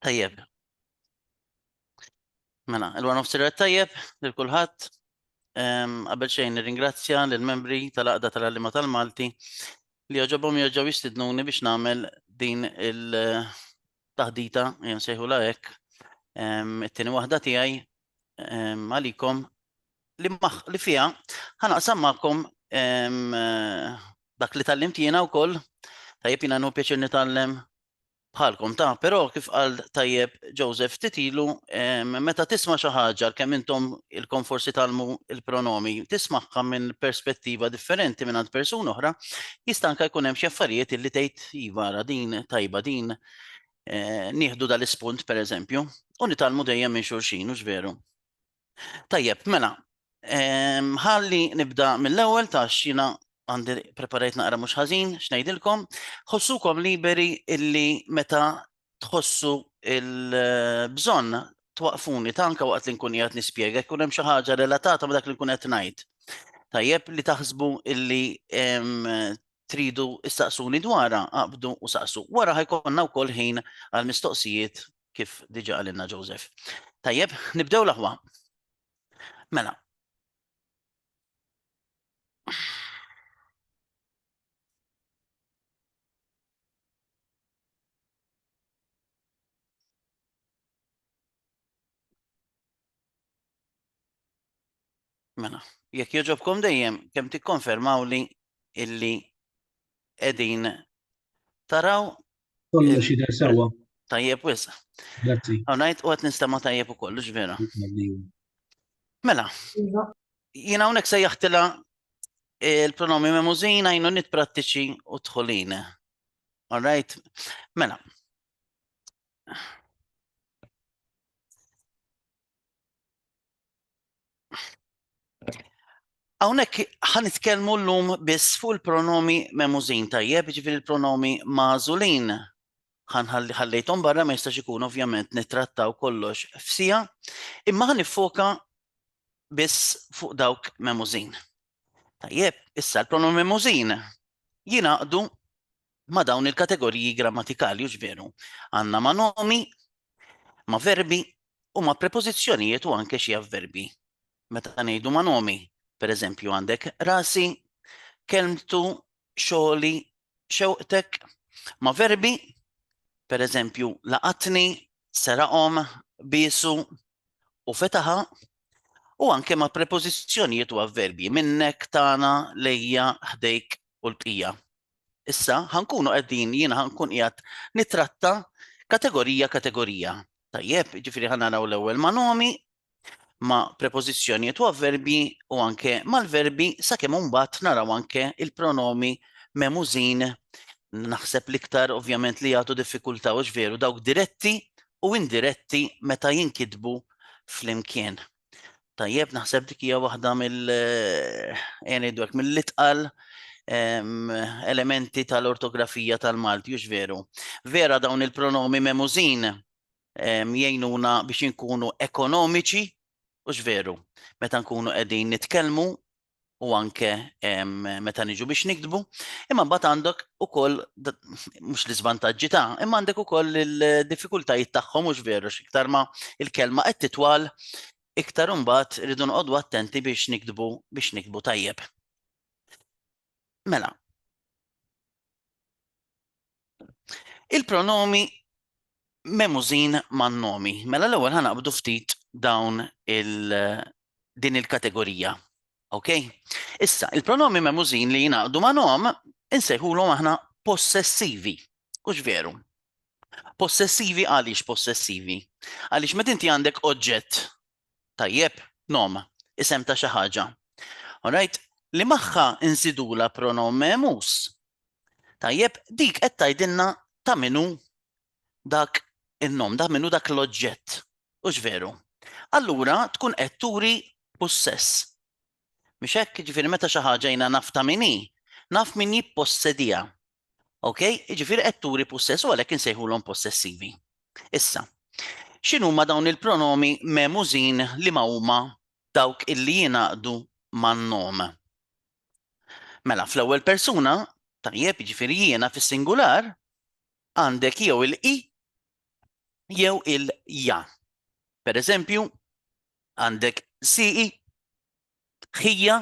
Tajjeb, mela, il-one of Sirat tajjeb, lil-kulħadd. Qabel xejn nirringrazzja lill-membri tal-Għaqda tal-Għallima tal-Malti li joġobhom jerġgħu jistidnuni biex nagħmel din il-taħdita, jew nsejħula hekk, it-tieni waħda tiegħi għalikom li fiha ħanaqsam magħkom dak li tallimt jiena wkoll. Tajjeb jiena hu pjaċir nitgħallem bħalkom però kif qal tajjeb Joseph titilu meta tisma' xi ħaġa kemm intom ilkom forsi tagħllmu il-pronomi tismagħha minn perspettiva differenti mingħand persuna oħra, jista' anke jkun hemm xi affarijiet illi tgħid iva ara din tajba din nieħdu dal-ispunt pereżempju u nitgħallmu dejjem minn xulxin hux veru. Tajjeb, mela, ħalli nibda mill-ewwel tax jiena għandi preparajt naqra mhux ħażin x'ngħidilkom, ħossukom liberi illi meta tħossu il-bżonn twaqfuni tanka waqt li nkun qiegħed nispjega jkun hemm xi ħaġa relatata ma' dak li nkun qed ngħid. Tajjeb li taħsbu illi tridu issaqsuni dwarha qabdu u saqsu. Wara ħajkonna wkoll ħin għal mistoqsijiet kif diġà qalilna Joseph. Tajjeb, nibdew l-aħwa. Mela. Mela, jekk jogħġobkom dejjem kemm tikkonfermaw li illi qegħdin taraw Kollox jidher sewwa. tajjeb wisq. Grazzi. Ngħid u qed nistema' tajjeb ukoll hux vera. Mela, jiena hawnhekk sejjaħtilha il-pronomi memużin għajnu prattiċi u dħulin. All right? Mela. Hawnhekk ħanitkellmu llum biss fuq il-pronomi memużin tajjeb, jiġifieri il-pronomi magħżulin. Ħallejthom barra ma jistax ikun ovvjament nittrattaw kollox f'sija, imma ħanifoka biss fuq dawk memużin. Tajjeb, issa l-pronomi memużin jingħaqdu ma' dawn il-kategoriji grammatikali hux veru. Għandna ma' nomi, ma' verbi u ma' prepożizzjonijiet u anke xi avverbi. Meta ngħidu ma' nomi, pereżempju għandek rasi, kelmtu, xogħli, xewqtek, ma' verbi, pereżempju laqatni, seraqhom, biesu u fetaħa, u anke ma' prepożizzjonijiet u avverbi minnek, tagħna, lejja, ħdejk u l-bqija. Issa ħankunu qegħdin jiena ħankun qiegħed nittratta kategorija. Tajjeb, jiġifieri ħanaraw l-ewwel ma' nomi, ma' prepożizzjonijiet u avverbi u anke mal-verbi sakemm imbagħad naraw anke il-pronomi memużin. Naħseb l-iktar ovvjament li jagħtu diffikultà hux veru dawk diretti u indiretti meta jinkitbu flimkien. Tajjeb, naħseb dik hija waħda mill-itqal elementi tal-ortografija tal-Malti hux veru. Vera dawn il-pronomi memużin jgħinuna biex inkunu ekonomiċi hux veru. Meta nkunu qegħdin nitkellmu u anke meta niġu biex nikdbu, imma mbagħad għandek ukoll mhux l-iżvantaġġi ta', imma għandek ukoll il-diffikultajiet tagħhom mhux veru iktar ma il-kelma qed titwal iktar imbagħad irridu noqogħdu attenti biex nikdbu tajjeb. Mela. Il-pronomi memużin man-nomi. Mela l-ewwel ħanaqbdu ftit dawn din il-kategorija. Okay? Issa, il-pronomi memużin li jingħaqdu ma' nom insejħulhom aħna possessivi. Hux veru. Possessivi għaliex possessivi? Għaliex meta inti għandek oġġett tajjeb, nom, isem ta' xi ħaġa. All right? Li magħha inżidula pronom memus. Tajjeb, dik qed tgħidilna ta' minnu dak in-nom, ta' minnu dak l-oġġett. Hux veru. Allura tkun qed turi possess. Mhix hekk, jiġifieri meta xi ħaġa jiena naf ta' min hi, naf min jippossedija. Okay? Jiġifieri qed turi possess u għalhekk insejħulhom possessivi. Issa, x'inhuma dawn il-pronomi memużin li ma huma dawk illi jingħaqdu man-nom? Mela fl-ewwel persuna, tajjeb jiġifieri jiena fis-singular, għandek jew il-i jew il-ja. Per eżempju, għandek siqi, ħija,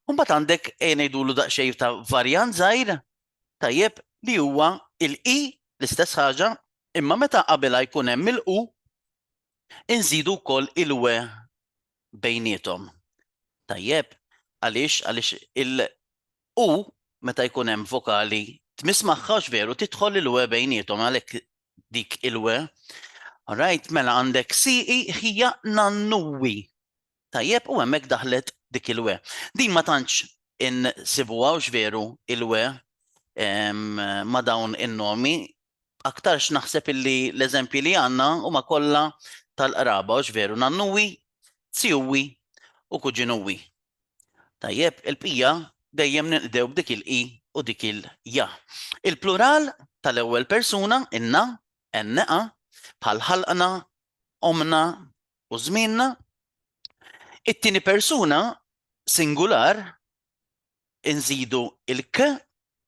u mbagħad għandek ngħidulu daqsxejn ta' varjant żgħir tajjeb li huwa il-i l-istess ħaġa, imma meta qabelha jkun hemm il-u inżidu wkoll il-we bejniethom. Tajjeb, għaliex il-u meta jkun hemm vokali tmiss magħha veru tidħol il-we bejniethom għalhekk dik il-we. Alright, mela għandek siqi ħija nannuwi. Tajjeb, u hemmhekk daħlet dik il-we. Din ma tantx insibuha veru il-we ma dawn in-nomi, aktarx naħseb illi l-eżempji li għandna huma kollha tal-qraba veru nannuwi, zjuwi u kuġinuwi. Tajjeb, il-bqija dejjem nibdew b'dik il-i u dik il-ja. Il-plural tal-ewwel persuna inna, enneqa, bħal ħalqna, omna u żmienna. It-tieni persuna singular inżidu il-k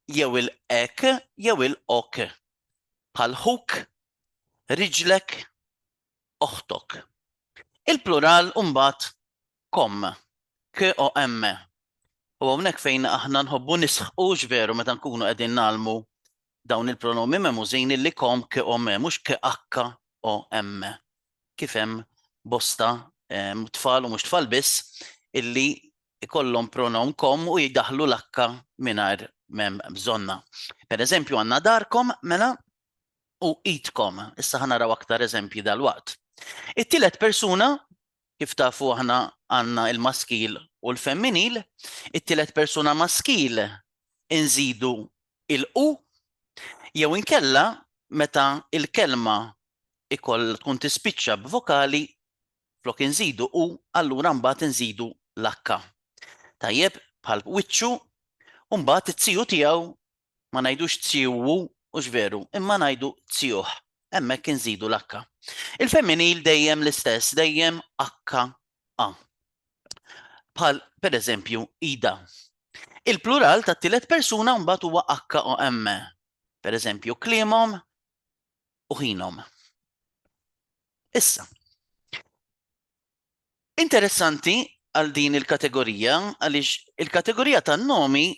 jew il-ek jew il-ok. Bħal ħuk, riġlek, oħtok. Il-plural mbagħad kom, k-o-m. U hawnhekk fejn aħna nħobbu nisħqu veru meta nkunu qegħdin nagħmlu dawn il-pronomi memużin li kom k-o-m, mhux k-h-o-m. Kif hemm bosta tfal u mhux tfal biss illi ikollhom pronom kom u jidaħlu l-akka mingħajr m'hemm bżonna. Per eżempju għandna darkom mela u idkom. Issa ħanaraw aktar eżempji dal-waqt. It-tielet persuna kif tafu aħna għandna il-maskil u l-femminil, it-tielet persuna maskil inżidu il-u jew inkella meta il-kelma ikoll tkun tispiċċa b'vokali flok inżidu u allura mbagħad inżidu l-akka. Tajjeb bħal wiċċu u mbagħad it-tziju tiegħu ma ngħidux tzjuwu u veru, imma ngħidu tzjuh. Hemmhekk inżidu l-akka. Il-femminil dejjem l-istess, dejjem akka a. Bħal pereżempju ida. Il-plural tat-tielet persuna mbagħad huwa akka o m. Pereżempju kliemhom u ħinhom. Issa. Interessanti għal din il-kategorija għaliex il-kategorija tan-nomi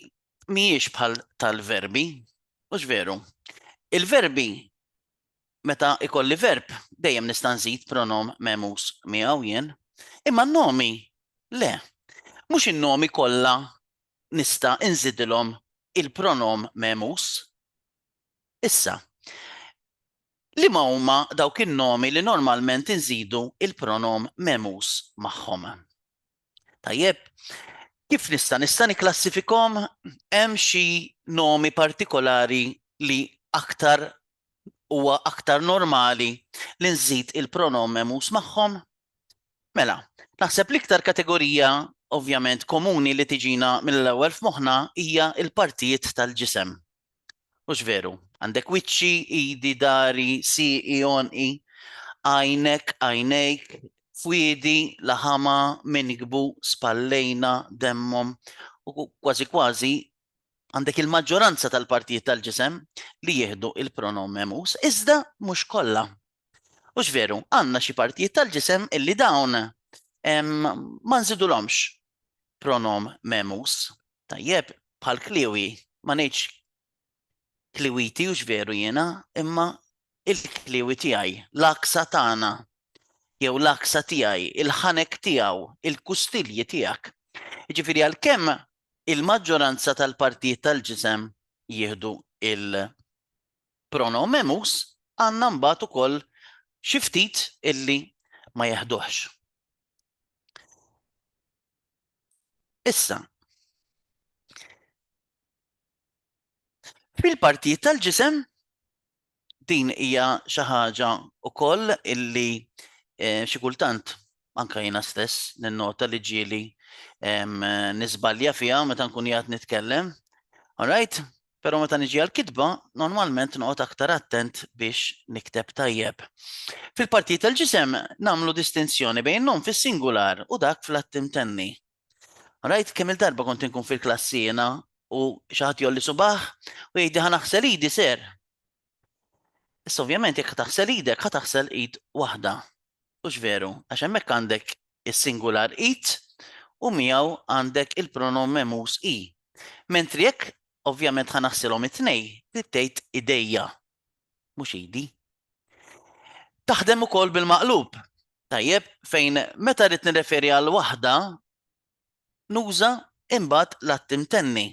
mhijiex bħal tal-verbi, mhux veru. Il-verbi meta ikolli verb dejjem nista' nżid pronom memus miegħu jien, imma n-nomi le. Mhux in-nomi kollha nista' inżidilhom il-pronom memus. Issa, li ma huma dawk in-nomi li normalment inżidu il-pronom memus magħhom. Tajjeb, kif nista' nikklassifikhom hemm xi nomi partikolari li huwa aktar normali li nżid il-pronom memus magħhom. Mela, naħseb l-iktar kategorija ovvjament komuni li tiġina mill-ewwel f'moħħna hija l-partijiet tal-ġisem. Mhux veru, għandek wiċċi, idi, dari, siqi, onqi, għajnek, għajnejk, fwiedi, laħama, minkbu, spallejna, demmhom u kważi kważi għandek il-maġġoranza tal-partijiet tal-ġisem li jieħdu il-pronom memus, iżda mhux kollha. Mhux veru, għandna xi partijiet tal-ġisem illi dawn ma nżidulhomx pronom memus. Tajjeb, bħal kliwi, ma ngħidx kliwiti u veru jiena, imma il-kliwi tiegħi, l-aksa tagħna, jew l-aksa tiegħi, il-ħanek tiegħu, il-kustilji tiegħek. Jiġifieri għalkemm il-maġġoranza tal-partijiet tal-ġisem jieħdu il-pronom memus, għandna mbagħad ukoll xi ftit illi ma jeħduhx. Issa, fil-partijiet tal-ġisem din hija xi ħaġa wkoll illi xi kultant anke jiena stess ninnota li ġieli nisbalja fiha meta nkun qiegħed nitkellem. Alright? Però meta niġi għall-kitba, normalment noqgħod aktar attent biex nikteb tajjeb. Fil-partijiet tal-ġisem nagħmlu distinzjoni bejn nom fis-singular u dak fl-attimtenni. Alright? Kemm il-darba kont inkun fil-klassi jiena u xi ħadd jolli subaħ u jgħidi ħanaħsel idi ser. Issa ovvjament jekk taħsel idek, ħataħsel id waħda. Mhux veru, għax hemmhekk għandek is-singular it u miegħu għandek il-pronom memus i. Mentri jekk ovvjament ħanaħsilhom it-tnej, tgħid idejja, mhux idi. Taħdem ukoll bil-maqlub. Tajjeb, fejn meta rrid nirreferi għal waħda, nuża imbagħad l-attim tenni.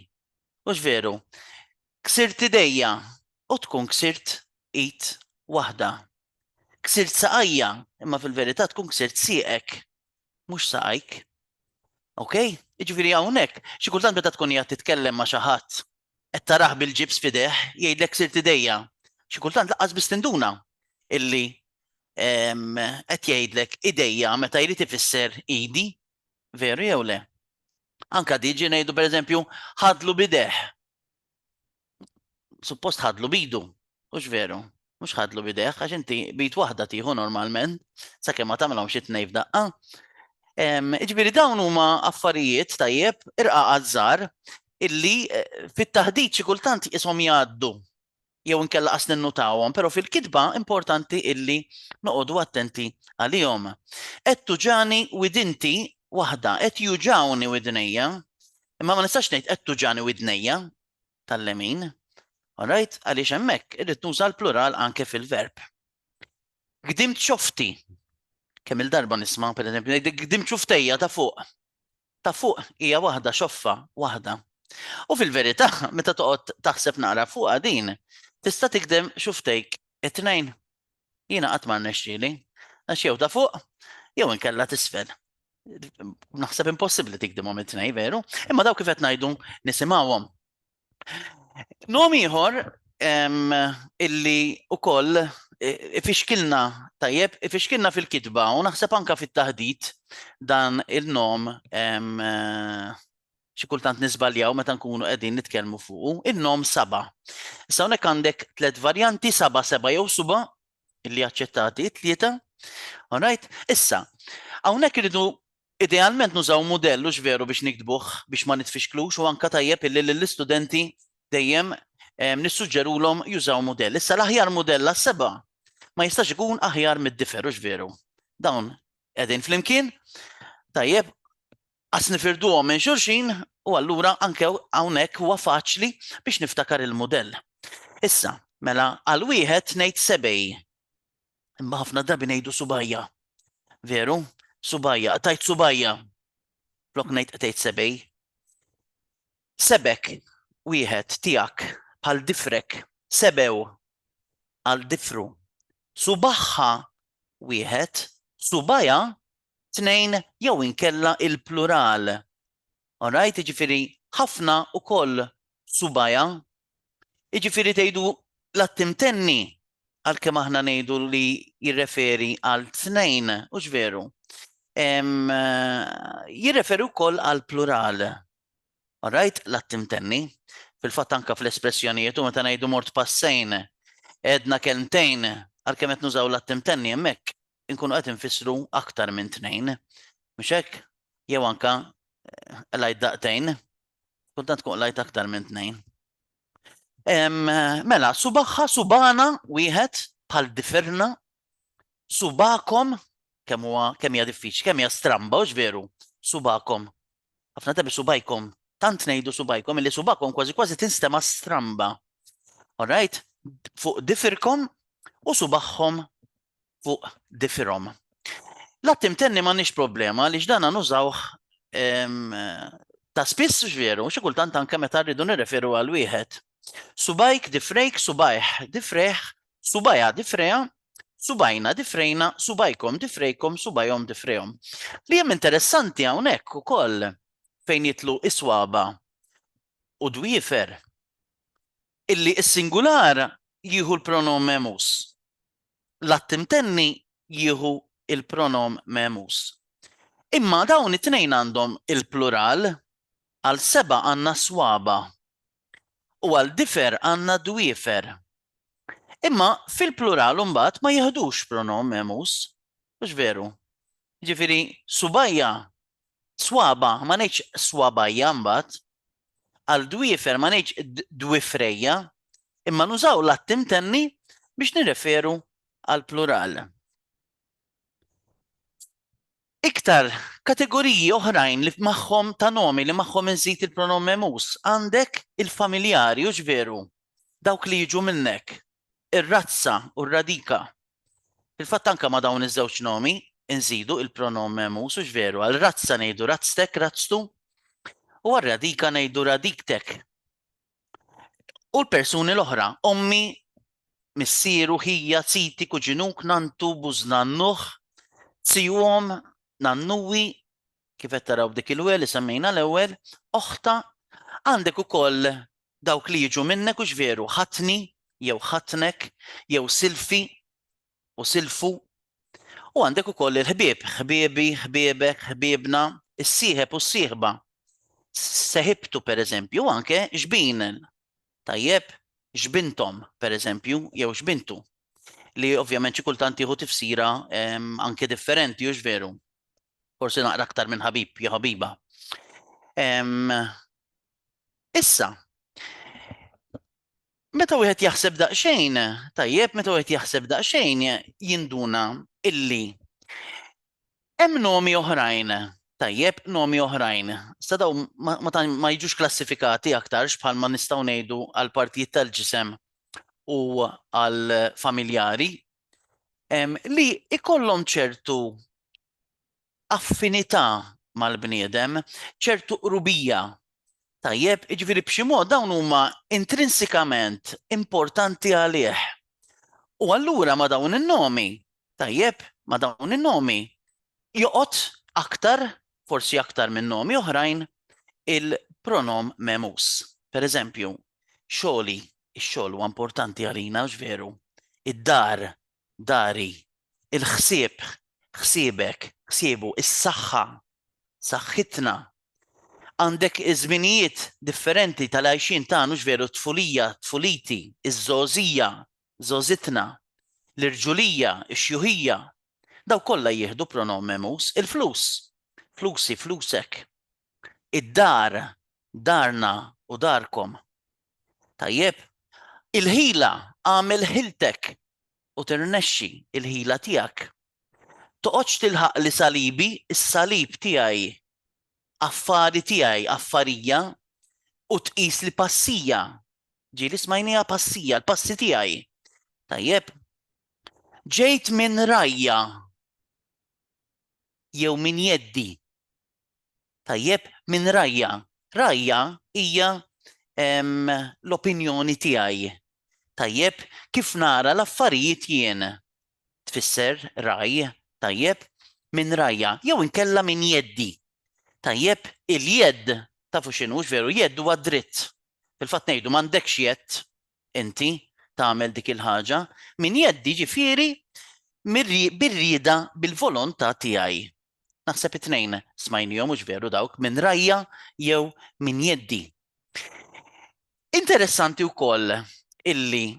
Mhux veru. Ksirt idejja u tkun ksirt it waħda. Ksirt saqajja, imma fil-verità tkun ksirt sieqek, mhux saqajk. Okej? Jiġifieri hawnhekk, xi kultant meta tkun qiegħed titkellem ma' xi ħadd, qed taraħ bil-ġibs fideh, jgħidlek ksirt idejja. Xi kultant laqqas biss tinduna illi qed jgħidlek idejja meta jrid ifisser idi, veru jew le? Anka diġi ngħidu pereżempju ħadlu bideh. Suppost ħadlu bidu, mhux veru, mhux ħadlu bideh, għax inti bid waħda tieħu normalment, sakemm ma tagħmilhom xi tnej f'daqqa. Jiġifieri dawn huma affarijiet tajjeb irqaqat żgħar illi fit-taħdid xi kultant ishom jgħaddu jew inkella qas ninnutawhom, però fil-kitba importanti illi noqogħdu attenti għalihom. Qed tuġani widinti waħda, qed juġawni widnejja, imma ma nistax ngħid qed tuġani widnejja tal-lemin. Alright, għaliex hemmhekk irrid nuża l-plural anke fil-verb. Gdimt xofti. Kemm il-darba nisma' pereżempju gdimt xuftejja ta' fuq. Ta' fuq hija waħda xoffa, waħda. U fil-verità, meta toqgħod taħseb naqra fuqha din, tista' tikdem xuftejk it-tnejn. Jiena qatt ma rnexxieli, għax jew ta' fuq jew inkella t'isfel. Naħseb impossibbli tikdimhom it-tnejn, veru? Imma dawk kif qed ngħidu nisimgħuhom. Nom ieħor illi ukoll ifixkilna tajjeb, ifixkilna fil-kitba u naħseb anke fit-taħdid dan il-nom xi kultant nisbaljaw meta nkunu qegħdin nitkellmu fuqu, il-nom saba'. Issa hawnhekk għandek tliet varjanti saba', seba' jew suba' illi aċċettati tlieta. Alright? Issa, hawnhekk iridu idealment nużaw mudell hux veru biex nikdbuh biex ma nitfixklux u anke tajjeb illi lill-istudenti dejjem nissuġġerulhom jużaw mudell. Issa l-aħjar mudell għas-seba' ma jistax ikun aħjar mid-differ hux veru. Dawn qegħdin flimkien, tajjeb qas nifirduhom minn xulxin u allura anke hawnhekk huwa faċli biex niftakar il-mudell. Issa, mela għal wieħed ngħid sebej. Imma ħafna drabi ngħidu subajja. Veru? Subajja, tajt subajja. Flok ngħid tgħid sebej. Sebek, wieħed tiegħek bħal difrek, sebew għal difru. Subaħħa wieħed, subaja tnejn jew inkella il-plural. Alright, jiġifieri ħafna ukoll subaja. Jiġifieri tgħidu l-attim tenni għalkemm aħna ngħidu li jirreferi għal tnejn, hux veru. Jirreferi wkoll għal plural. Alright, l-attim tenni. Fil-fatt anke fl-espressjonijiet u meta ngħidu mort passejn, edna kelmtejn għalkemm qed nużaw l-attim tenni hemmhekk inkunu qed infissru aktar minn tnejn. Mhux hekk? Jew anke lajt daqtejn. Kultant tkun lajt aktar minn tnejn. Mela, subaħħa, subana, wieħed bħal difirna, subakom, kemm hija diffiċli, kemm hija stramba, hux veru? Subakom. Ħafna drabi subajkom. Tant ngħidu subajkom illi subakom kważi tinstema' stramba. Alright? Fuq difirkom u subaħħom fuq difirhom. L-attim tenni m'għandniex problema għaliex dan nużawh ta' spiss veru, xi kultant anke meta rridu nirreferu għal wieħed. Subajk, difrejk, subajh, difreħ, subaja, difreja, subajna, difrejna, subajkom, difrejkom, subajhom, difrejhom. Li hemm interessanti hawnhekk ukoll fejn jitlu iswaba u dwiefer illi s-singular jieħu l-pronom memus. L-attim tenni jieħu il-pronom memus. Imma dawn it-tnejn għandhom il-plural, għal seba' għandna swaba u għal difer għandna dwiefer. Imma fil-plural mbagħad ma jeħdux pronom memus, mhux veru. Ġifieri subajja, swaba ma ngħidx swabajja mbagħad, għal dwiefer ma ngħidx dwifrejja, imma nużaw l-attim tenni biex nirreferu għal plural. Iktar kategoriji oħrajn li magħhom ta' nomi li magħhom inżid il-pronom memus għandek il-familjari u ġveru dawk li jiġu minnek, ir-razza u r-radika. Il-fatt anke ma' dawn iż-żewġ nomi inżidu il-pronom memus u ġveru għal-razza ngħidu razztek, razztu u għal-radika ngħidu radiktek. U l-persuni l-oħra, ommi, missieru, ħija, tsiti, kuġinuk, nantu, bużnannuħ, tsijom, nannuwi, kif qed taraw dik il-wel li semmejna l-ewwel, oħta, għandek ukoll dawk li jiġu minnek u ġveru ħatni, jew ħatnek, jew silfi u silfu, u għandek ukoll il-ħbieb, ħbiebi, ħbiebek, ħbiebna, is-sieħeb u s-sieħba. Seħibtu pereżempju, anke ġbin. Tajjeb, ġbintom, pereżempju, jew ġbintu, li ovvjament xi kultant tieħu tifsira anke differenti u veru. Forsi naqra aktar minn ħabib, jew ħabiba. Issa, meta wieħed jaħseb daqsxejn, tajjeb, meta wieħed jaħseb daqsxejn jinduna illi hemm nomi oħrajn. Tajjeb, nomi oħrajn. Sadaw ma jiġux klassifikati aktarx bħalma nistgħu ngħidu għal partijiet tal-ġisem u għal familjari li ikollhom ċertu affinità mal-bniedem, ċertu qrubija. Tajjeb, jiġifieri b'xi mod dawn huma intrinsikament importanti għalih. U allura ma dawn in-nomi, tajjeb, ma dawn in-nomi joqgħod aktar, forsi aktar minn nomi oħrajn, il-pronom memus. Per eżempju, xogħli, ix-xogħol huwa importanti għalina u veru. Id-dar, dari, il-ħsieb, ħsiebek, ħsiebu, is-saħħa, saħħitna. Għandek iż-żminijiet differenti tal-għajxin tagħna veru tfulija, tfuliti, iż-żożija, żożitna, l-irġulija, ix-xjuħija. Daw kollha jieħdu pronom memus, il-flus. Flusi, flusek. Id-dar, darna u darkom. Tajjeb, il-ħila għamel ħiltek u tirnexxi il-ħila tiegħek. Toqgħodx tilħaq li salibi, is-salib tiegħi, affari tiegħi, affarija u tqis li passija. Ġieli smajnija passija, l-passi tiegħi. Tajjeb, ġejt minn rajja jew minn jeddi. Tajjeb, minn rajja. Rajja hija l-opinjoni tiegħi. Tajjeb, kif nara l-affarijiet jien. Tfisser raj, tajjeb, minn rajja, jew inkella minn jeddi. Tajjeb, il-jedd, tafu x'inhu veru, jedd huwa dritt. Fil-fatt ngħidu m'għandekx jedd inti tagħmel dik il-ħaġa, minn jeddi ġifieri bir-rieda bil-volontà tiegħi. Naħseb it-tnejn smajnihom mhux veru dawk minn rajja jew minn jeddi. Interessanti wkoll illi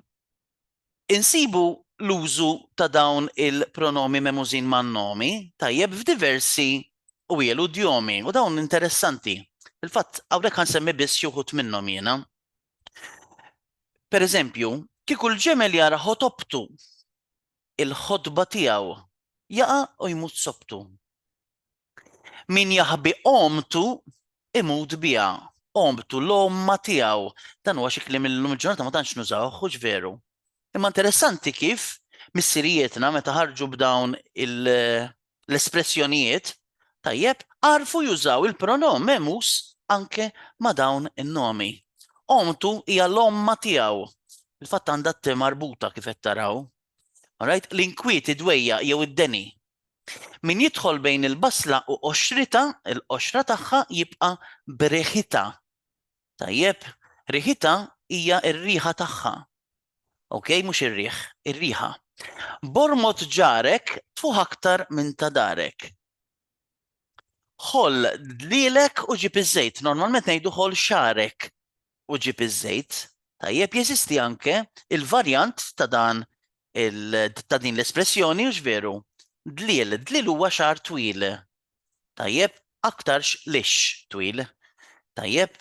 insibu l-użu ta' dawn il-pronomi memużin man-nomi tajjeb f'diversi uwiel u djomi u dawn interessanti. Il-fatt hawnhekk ħansemmi biss xi wħud minnhom jiena. Pereżempju, kieku l-ġemel jara ħotobtu il-ħodba tiegħu jaqa' u jmut sobtu. Min jaħbi omtu imut biha. Omtu l-omma tiegħu. Dan huwa xi kliem illum il-ġurnata ma tantx nużawh u veru. Imma interessanti kif missirietna meta ħarġu b'dawn l-espressjonijiet tajjeb għarfu jużaw il-pronom memus anke ma' dawn in-nomi. Omtu hija l-omma tiegħu. Il-fatt għandha t marbuta kif qed taraw. Alright, l-inkwiet id-dwejja jew id-deni. Min jidħol bejn il-basla u qoxrita, il-qoxra tagħha jibqa' b'riħita. Tajjeb, riħita hija r-riħa tagħha. Okej, mhux ir-riħ, ir-riħa. Bormod ġarek tfuħ aktar minn ta' darek. Ħoll dlilek u ġib iż-żejt. Normalment ngħidu ħoll xarek u ġib iż-żejt. Tajjeb, jeżisti anke il-varjant ta' dan ta' din l-espressjoni u veru. Dlil huwa xar twil. Tajjeb, aktarx lix twil. Tajjeb,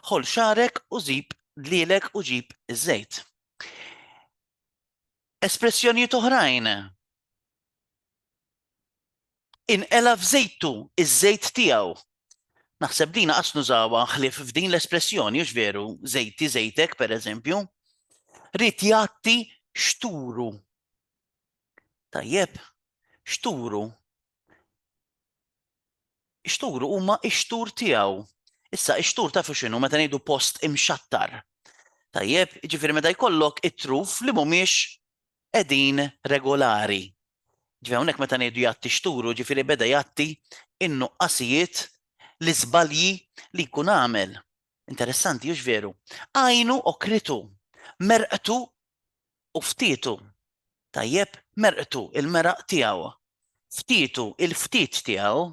ħoll xarek u ġib dlilek u ġib iż-żejt. Espressjonijiet oħrajn. Inqela f'żejtu, iż-żejt tiegħu. Naħseb dina qas nużawha ħlief f'din l-espressjoni, hux veru, żejti, żejtek, pereżempju. Rid jagħti xturu. Tajjeb, xturu. Xturu huma x-xtur tiegħu. Issa x-xtur tafu x'inhu meta ngħidu post imxattar. Tajjeb, ġifieri meta jkollok it-truf li mhumiex qegħdin regolari. Ġifieri hawnhekk meta ngħidu jagħti xturu, ġifieri beda jagħti in-nuqqasijiet l-iżbalji li jkun għamel. Interessanti, hux veru. Għajnu okritu, merqtu u ftietu. Tajjeb, merqtu il-meraq tiegħu. Ftietu il-ftit tiegħu.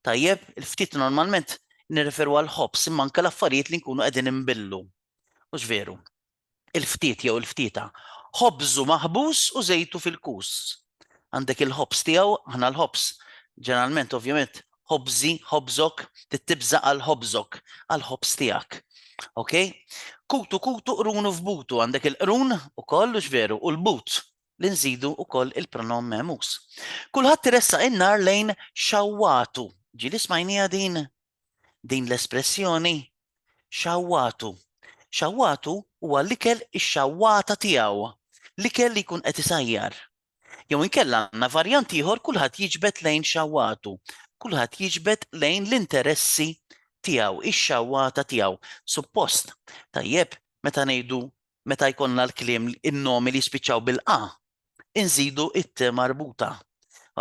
Tajjeb, il-ftit normalment nirreferu għal ħobs imma anke l-affarijiet li nkunu qegħdin inbillu. Hux veru. Il-ftit jew il-ftita. Ħobżu maħbus u żejtu fil-kus. Għandek il-ħobs tiegħu, aħna l-ħobs ġeneralment ovvjament ħobżi, ħobżok, tittibżaq għal ħobżok, għal ħobs tiegħek. Ok? Kutu, qrunu f'butu, għandek il-qrun ukoll hux veru, u l-but li nżidu ukoll il-pronom memus. Kulħadd tiressa in-nar lejn xawwatu. Ġieli smajnija din l-espressjoni xawwatu. Xawwatu huwa l-ikel ix-xawwata tiegħu, l-ikel li jkun qed isajjar. Jew inkella għandna varjant ieħor kulħadd jiġbed lejn xawwatu. Kulħadd jiġbed lejn l-interessi tiegħu, ix-xawwata tiegħu. Suppost, tajjeb, meta jkollna l-kliem in-nomi li jispiċċaw bil-qa, inżidu it-t marbuta.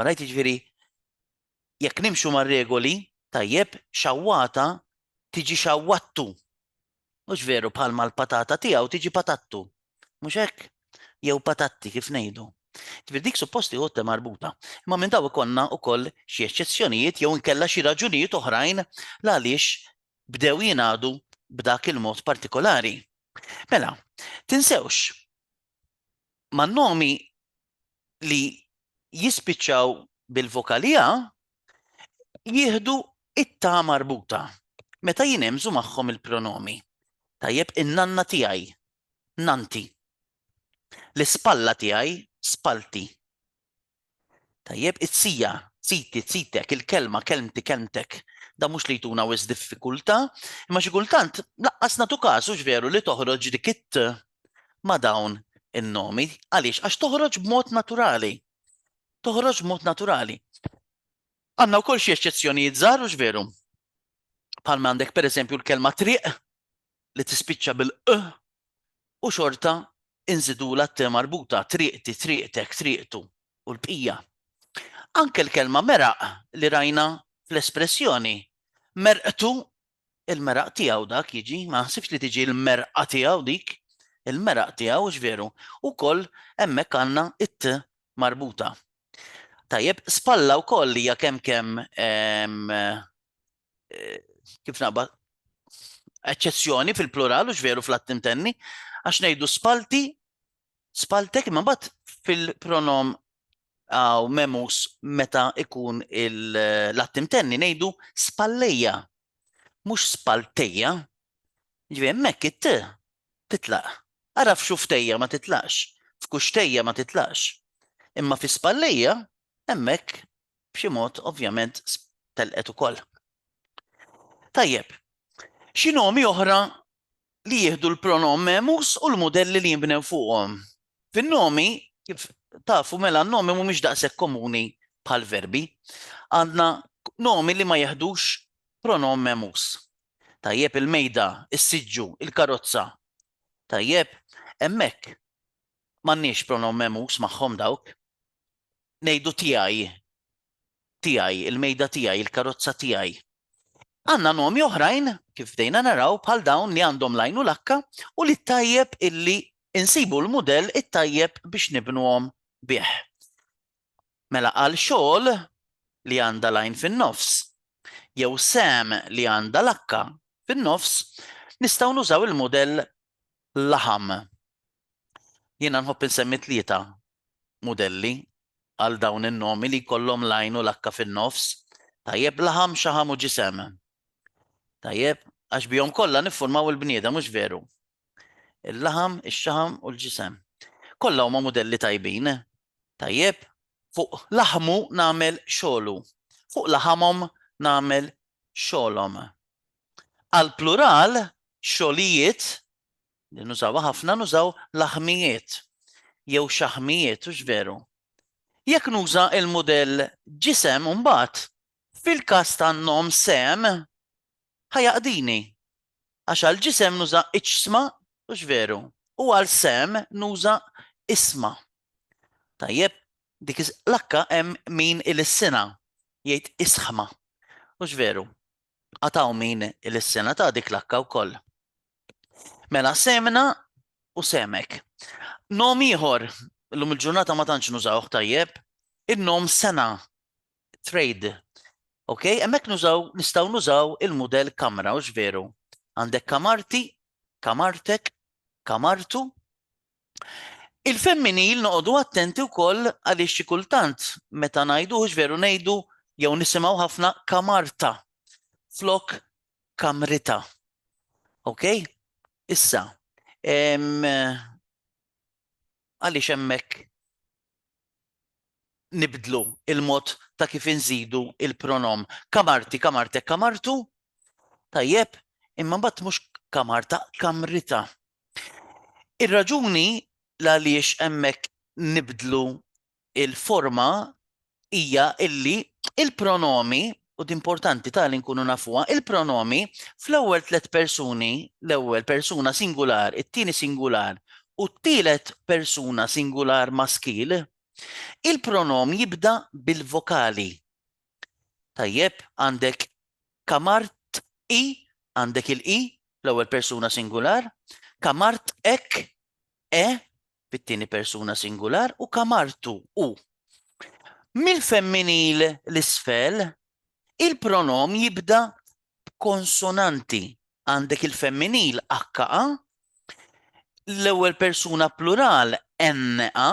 Orajt, jiġifieri jekk nimxu mar-regoli, tajjeb, xawwata tiġi xawwattu. Mhux veru bħalma l-patata tiegħu tiġi patattu. Mhux hekk? Jew patatti kif ngħidu. Ġifieri dik supposti t marbuta. Imma minn daw ikollna wkoll xi eċċezzjonijiet jew inkella xi raġunijiet oħrajn għaliex bdew jingħadu b'dak il-mod partikolari. Mela, tinsewx man-nomi li jispiċċaw bil-vokalija jieħdu it-ta marbuta. Meta jinemżu magħhom il-pronomi. Tajjeb, in-nanna tiegħi, nanti. L-ispalla tiegħi, spalti. Tajjeb, it-sija, tsiti, tsitek, il-kelma, kelmti, kelmtek. Da mhux li jtuna wis diffikultà, imma xi kultant laqqas nagħtu każ hux veru li toħroġ dik it ma' dawn in-nomi. Għaliex? Għax toħroġ b'mod naturali. Toħroġ b'mod naturali. Għandna wkoll xi eċċezzjonijiet żgħar hux veru. Bħalma għandek pereżempju l-kelma triq li tispiċċa bil-q u xorta inżidula t marbuta, triqti, triqtek, triqtu u l-bqija. Anke l-kelma meraq li rajna fl-espressjoni. Merqtu, il-meraq tiegħu dak jiġi, ma ħsibx li tiġi l-merqa tiegħu dik, il-meraq tiegħu x'veru, ukoll hemmhekk għandna it-t marbuta. Tajjeb, spalla wkoll hija kemm kif naqba eċċezzjoni fil-plural u x'veru fl-attimtenni, għax ngħidu spalti, spaltek, imma mbagħad fil-pronom għaw memus meta ikun l-attimtenni ngħidu spallejja, mhux spaltejja. Ġifieri hemmhekk it-t titlaq. Ara f'xuftejja ma titlaqx, f'kuxtejja ma titlaqx. Imma fi spallejja hemmhekk b'xi mod ovvjament telqet ukoll. Tajjeb, xi nomi oħra li jieħdu l-pronom memus u l-modelli li jinbnew fuqhom. Fin-nomi, kif tafu mela n-nomi mhumiex daqshekk komuni bħal verbi, għandna nomi li ma jeħdux pronom memus. Tajjeb, il-mejda, is-siġġu, il-karozza. Tajjeb, hemmhekk m'għandniex pronom memus magħhom dawk. Ngħidu tiegħi, il-mejda tiegħi, il-karozza tiegħi. Għandna nomi oħrajn kif dejna naraw bħal dawn li għandhom lajn u lakka u li tajjeb illi insibu l-mudell it-tajjeb biex nibnuhom bih. Mela għal xogħol li għandha lajn fin-nofs jew sem li għandha lakka fin-nofs nistgħu nużaw il-mudell laħam. Jiena nħobb insemmi 3 mudelli għal dawn in-nomi li jkollhom lajn u lakka fin-nofs. Tajjeb, laħam, xaħam u ġisem. Tajjeb, għax bihom kollha niffurmaw il-bniedem mhux veru. Il-laħam, ix-xaħam u l-ġisem. kollha huma modelli tajbin. Tajjeb, fuq laħmu nagħmel xogħlu. Fuq laħamhom nagħmel xogħolhom. Għal plural, xogħlijiet li nużawha ħafna nużaw laħmijiet jew xaħmijiet, hux veru. Jekk nuża il-mudell ġisem mbagħad fil-każ tan-nom sem ħajaqdini. Għax għal ġisem nuża iċsma, hux veru. U għal sem nuża isma. Tajjeb, dik l-akka hemm min il-sena jgħid isħma. Hux veru. Għataw min il-sena ta' dik l-akka wkoll. Mela semna u semek. Nom ieħor, l-lum il-ġurnata ma tantx nużawh tajjeb, il-nom sena, trade. Ok, hemmhekk nistgħu nużaw il-mudell kamra, hux veru. Għandek kamarti, kamartek, kamartu. Il-femminil noqogħdu attenti wkoll għaliex xi kultant meta ngħidu hux veru ngħidu jew nisimgħu ħafna kamarta flok kamrita. Ok? Issa, għaliex hemmhekk nibdlu il-mod ta' kif inżidu il-pronom. Kamarti, kamartek, kamartu. Tajjeb, imma mbagħad mhux kamarta, kamrita. Ir-raġuni għaliex hemmhekk nibdlu il-forma hija illi il-pronomi, u d'importanti tal nkunu nafuha, il-pronomi fl-ewwel 3 persuni, l-ewwel persuna singular, it-tieni singular u t-tielet persuna singular maskil, il-pronom jibda bil-vokali. Tajjeb, għandek kamart i, għandek il-i, l-ewwel persuna singular, kamart ek, e, fit-tieni persuna singular, u kamartu, u. Mill-femminil l-isfel, il-pronom jibda b'konsonanti. Għandek il-femminil HA, l-ewwel persuna plural NA,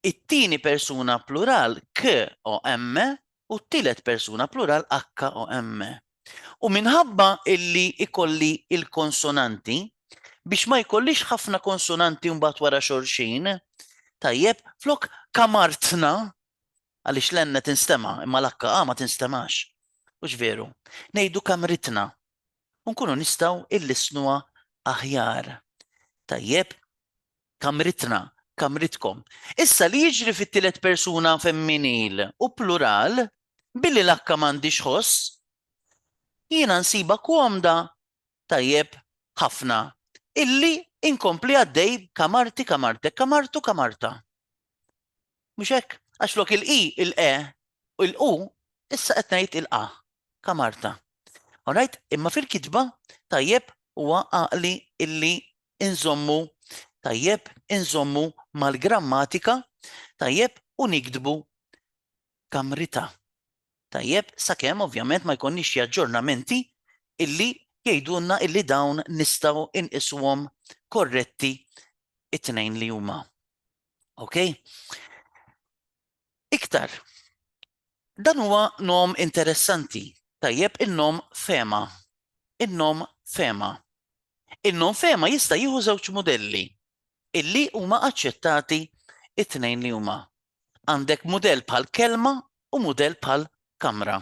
it-tieni persuna plural KOM u t-tielet persuna plural HOM. U minħabba illi ikolli il-konsonanti, biex ma jkollix ħafna konsonanti mbagħad wara xorxin, tajjeb, flok kamartna, għaliex l-enne tinstema, imma l-HA ma tinstemax. Hux veru. Ngħidu kamritna. Nkunu nistgħu illisnuha aħjar. Tajjeb, kamritna, kamritkom. Issa li jiġri fit-tielet persuna femminil u plural, billi l-akka m'għandix ħoss, jiena nsiba komda tajjeb ħafna. Illi inkompli għaddej kamarti, kamartek, kamartu, kamarta. Mhux hekk? Għax flok il-i, il-e u l-u, issa qed ngħid il-a, kamarta. Alright? Imma fil-kitba tajjeb huwa għaqli illi inżommu tajjeb inżommu mal-grammatika tajjeb u nikdbu kamrita. Tajjeb sakemm ovvjament ma jkunniex xi aġġornamenti illi jgħidulna illi dawn nistgħu inqisuhom korretti it-tnejn li huma. Okay? Iktar. Dan huwa nom interessanti. Tajjeb il-nom fema. Il-nom fema. Il-nom fema jista' jieħu żewġ modelli illi huma aċċettati it-tnejn li huma. Għandek mudell bħal kelma u mudell bħal kamra.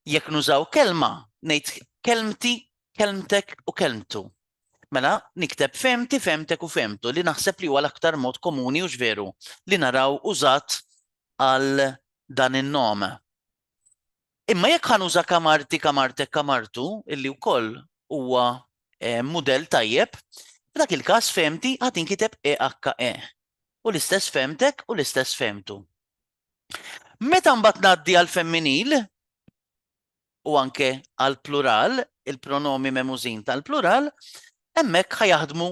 Jekk nużaw kelma, ngħid kelmti, kelmtek u kelmtu. Mela, nikteb femti, femtek u femtu li naħseb li huwa l-aktar mod komuni u veru li naraw użat għal dan in-nom. Imma jekk ħanuża kamarti, kamartek, kamartu, illi wkoll huwa mudell tajjeb, f'dak il-każ femti ħad inkiteb EHE. U l-istess femtek u l-istess femtu. Meta mbagħad ngħaddi għal femminil u anke għal plural, il-pronomi memużin tal-plural, hemmhekk ħajaħdmu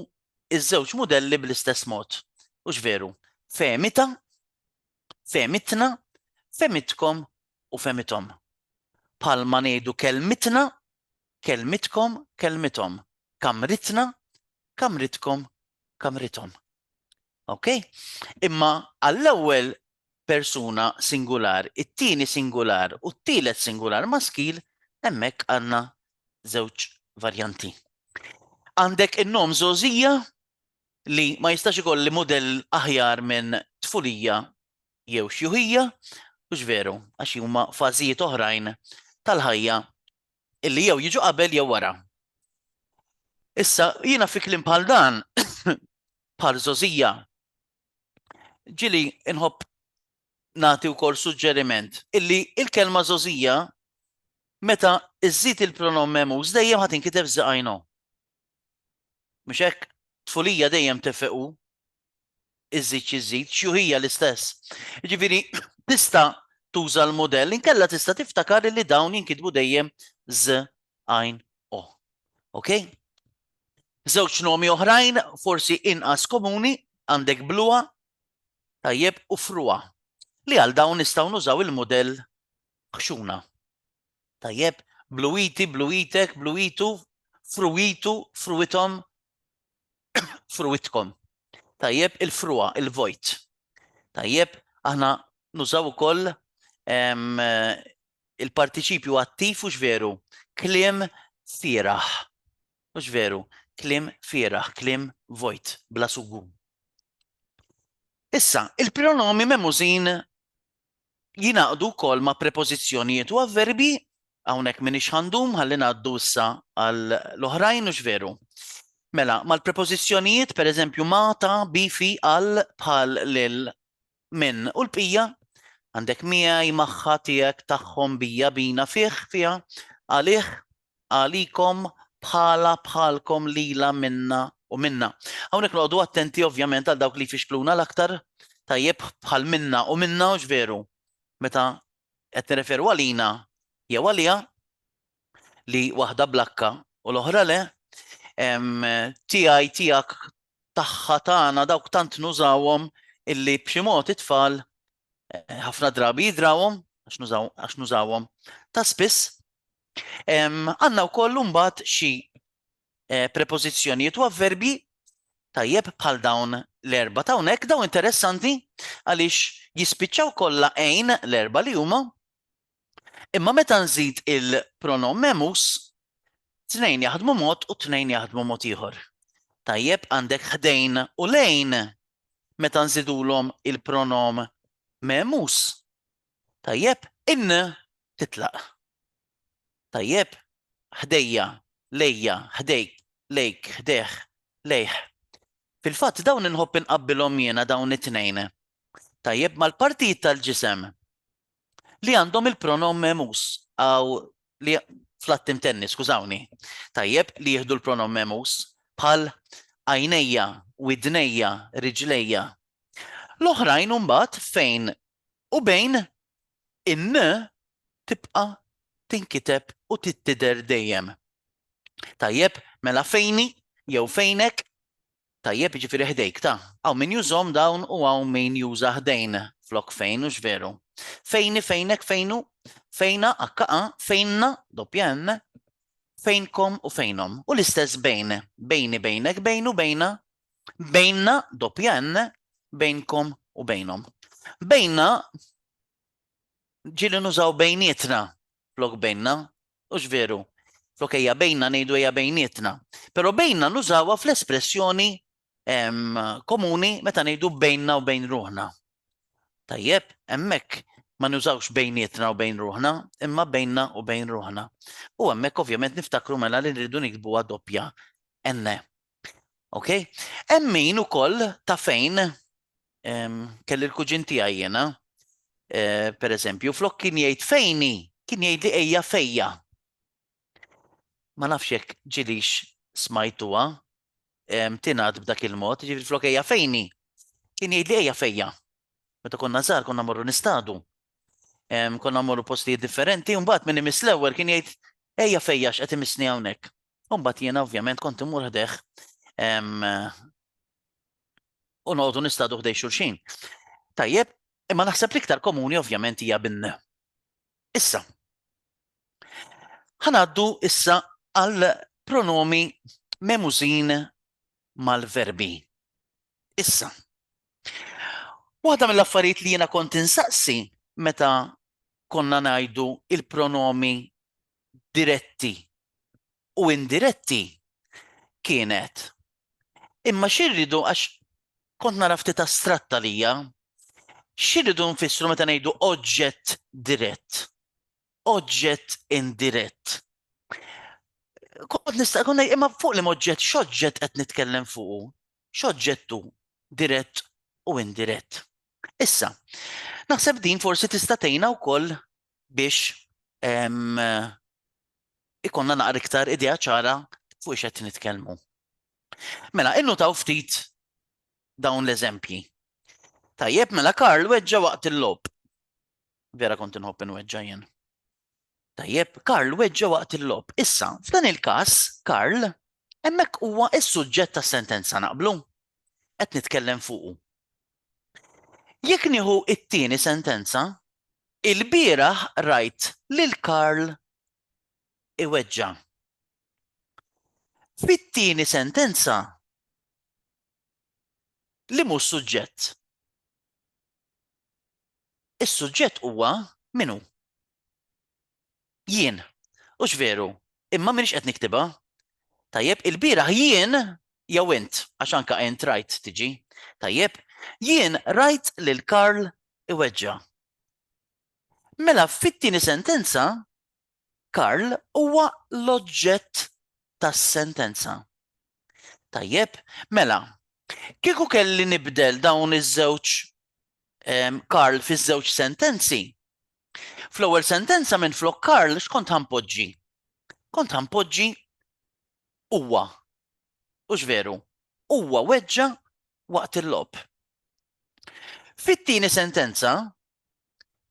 iż-żewġ modelli bl-istess mod. Hux veru? Femita, femitna, femitkom u femitom. Bħalma ngħidu kelmitna, kelmitkom, kelmitom. Kamritna, kamritkom, kamritom. Ok? Imma għall-ewwel persuna singular, it-tieni singular u t-tielet singular maskil, hemmhekk għandna żewġ varjanti. Għandek in-nom żożija li ma jistax ikolli modell aħjar minn tfulija jew xjuħija, mhux veru, għax huma fażijiet oħrajn tal-ħajja illi jew jiġu qabel jew wara. Issa jiena fi kliem bħal dan bħal żożija ġili inħobb nagħti wkoll suġġeriment illi il-kelma żożija meta iżżid il-pronom memus dejjem ħadd inkiteb żaqajno. Mhux hekk tfulija dejjem tefequ iżżid, xjuħija l-istess. Jiġifieri tista' tuża l-modell inkella tista' tiftakar li dawn jinkitbu dejjem z għajn o. Okay? Żewġ nomi oħrajn forsi inqas komuni għandek bluwa, tajjeb u fruwa. Li għal dawn nistgħu nużaw il-modell ħxuna. Tajjeb, bluwiti, bluwitek, bluwitu, fruwitu, fruwitom, fruwitkom. Tajjeb, il-fruwa, il-vojt. Tajjeb, aħna nużaw ukoll il-partiċipju attiv u veru, kliem fieraħ. Mhux veru, kliem fieraħ, kliem vojt, bla sugu. Issa, il-pronomi memużin jinaqdu wkoll ma' prepożizzjonijiet u avverbi hawnhekk minix ħandum ħalli ngħaddu issa għall-oħrajn mhux veru. Mela, mal-prepożizzjonijiet pereżempju mata, bifi, għal, bħal, lil, min u l-bqija għandek miegħi, magħha, tiegħek, tagħhom, bija, bina, fih, fiha, għalih, għalikom, bħala, bħalkom, lila, minna u minna. Hawnhekk noqogħdu attenti ovvjament għal dawk li jfixkluna l-aktar, tajjeb bħal minna u minna mhux veru. Meta qed nirreferu għalina jew għalija li waħda blakka u l-oħra le, tiegħi, tiegħek, tagħha, tagħna dawk tant nużawhom illi b'xi mod it-tfal ħafna drabi jidrawhom għax nużawhom ta' spiss. Għandna wkoll mbagħad xi prepożizzjonijiet u avverbi tajjeb bħal dawn l-erba' ta' hawnhekk dawn interessanti għaliex jispiċċaw kollha għejn l-erba' li huma, imma meta nżid il-pronom memus, tnejn jaħdmu mod u tnejn jaħdmu mod ieħor. Tajjeb għandek ħdejn u lejn meta nżidulhom il-pronom memus. Tajjeb in titlaq. Tajjeb ħdejja, lejja, ħdejk, lejk, ħdeħ, lejh. Fil-fatt dawn inħobb inqabbilhom jiena dawn it-tnejn. Tajjeb mal-partijiet tal-ġisem li għandhom il-pronom memus għaw li fl-attim tenni, skużawni. Tajjeb li jieħdu l-pronom memus bħal għajnejja, widnejja, riġlejja. L-oħrajn mbagħad fejn u bejn in tibqa' tinkiteb u tittider dejjem. Tajjeb mela fejni jew fejnek, tajjeb jiġifieri ħdejk ta' hawn min jużhom dawn u hawn min juża ħdejn flok fejn hux veru. Fejni, fejnek, fejnu, fejna, akka, fejna, doppja n, fejnkom u fejnom. U l-istess bejn, bejni, bejnek, bejnu, bejna, bejna, doppja n, bejnkom u bejnom. Bejna ġili nużaw bejnietna, flok bejna, ux veru. Flok eja bejna nejdu eja bejnietna. Pero bejna nużawa fl-espressjoni komuni meta nejdu bejna u bejn ruħna. Tajjeb, emmek ma nużawx bejnietna u bejn ruħna, imma bejna u bejn ruħna. U emmek ovvjament niftakru mela li nridu nikbuha doppja enne. Ok? Emmin ukoll ta' fejn kelli l-kuġin tiegħi jiena. Per eżempju, flok kien jgħid fejni, kien jgħid li ejja fejja. Ma nafx jekk ġilix smajtuha, tingħad b'dak il-mod, ġifieri flok ejja fejni, kien jgħid li ejja fejja. Meta konna żgħar konna morru nistadu. Konna morru postijiet differenti, u mbagħad min imiss l-ewwel kien jgħid ejja fejja x'qed imissni hawnhekk. U mbagħad jiena ovvjament kont imur ħdeħ u noqogħdu nistadu ħdej xulxin. Tajjeb, imma naħseb l-iktar komuni ovvjament hija bin. Issa. Ħanaddu issa għal pronomi memużin mal-verbi. Issa. Waħda mill-affarijiet li jiena kont insaqsi meta konna ngħidu il-pronomi diretti u indiretti kienet Imma xirridu għax kont nara ftit astratta lija, xirridu nfissru meta ngħidu oġġett dirett, oġġett indirett. Kont nista' kun imma fuq li oġġett x'oġġett qed nitkellem fuqu? X'oġġettu dirett u indirett. Issa, naħseb din forsi tista' tgħinna wkoll biex ikonna naqra iktar idea ċara fuq x'qed nitkellmu. Mela, innutaw ftit dawn l-eżempji. Tajjeb, mela Karl weġġa waqt il-lob. Vera kont inħobb inweġġa jien. Tajjeb, Karl weġġa waqt il-lob. Issa, f'dan il-każ, Karl, hemmhekk huwa s-suġġett tas-sentenza naqblu. Qed nitkellem fuqu. Jekk nieħu it-tieni sentenza, il-bieraħ rajt lil Karl iweġġa. Fit-tieni sentenza, li mhu s-suġġett? Is-suġġett huwa minnu? Jien. U x'veru, imma minix qed niktibha. Tajjeb, il-bieraħ jien jew int, għax anke int rajt tiġi. Tajjeb, jien rajt lil Karl iweġġa. Mela fit-tieni sentenza, Karl huwa l-oġġett tas-sentenza. Tajjeb, mela, kieku kelli nibdel dawn iż-żewġ Karl fiż-żewġ sentenzi. Fl-ewwel sentenza minn flok Karl x'kont ħampoġġi? Kont ħampoġġi huwa. U x'veru? Huwa weġġa waqt il-lob. Fit-tieni sentenza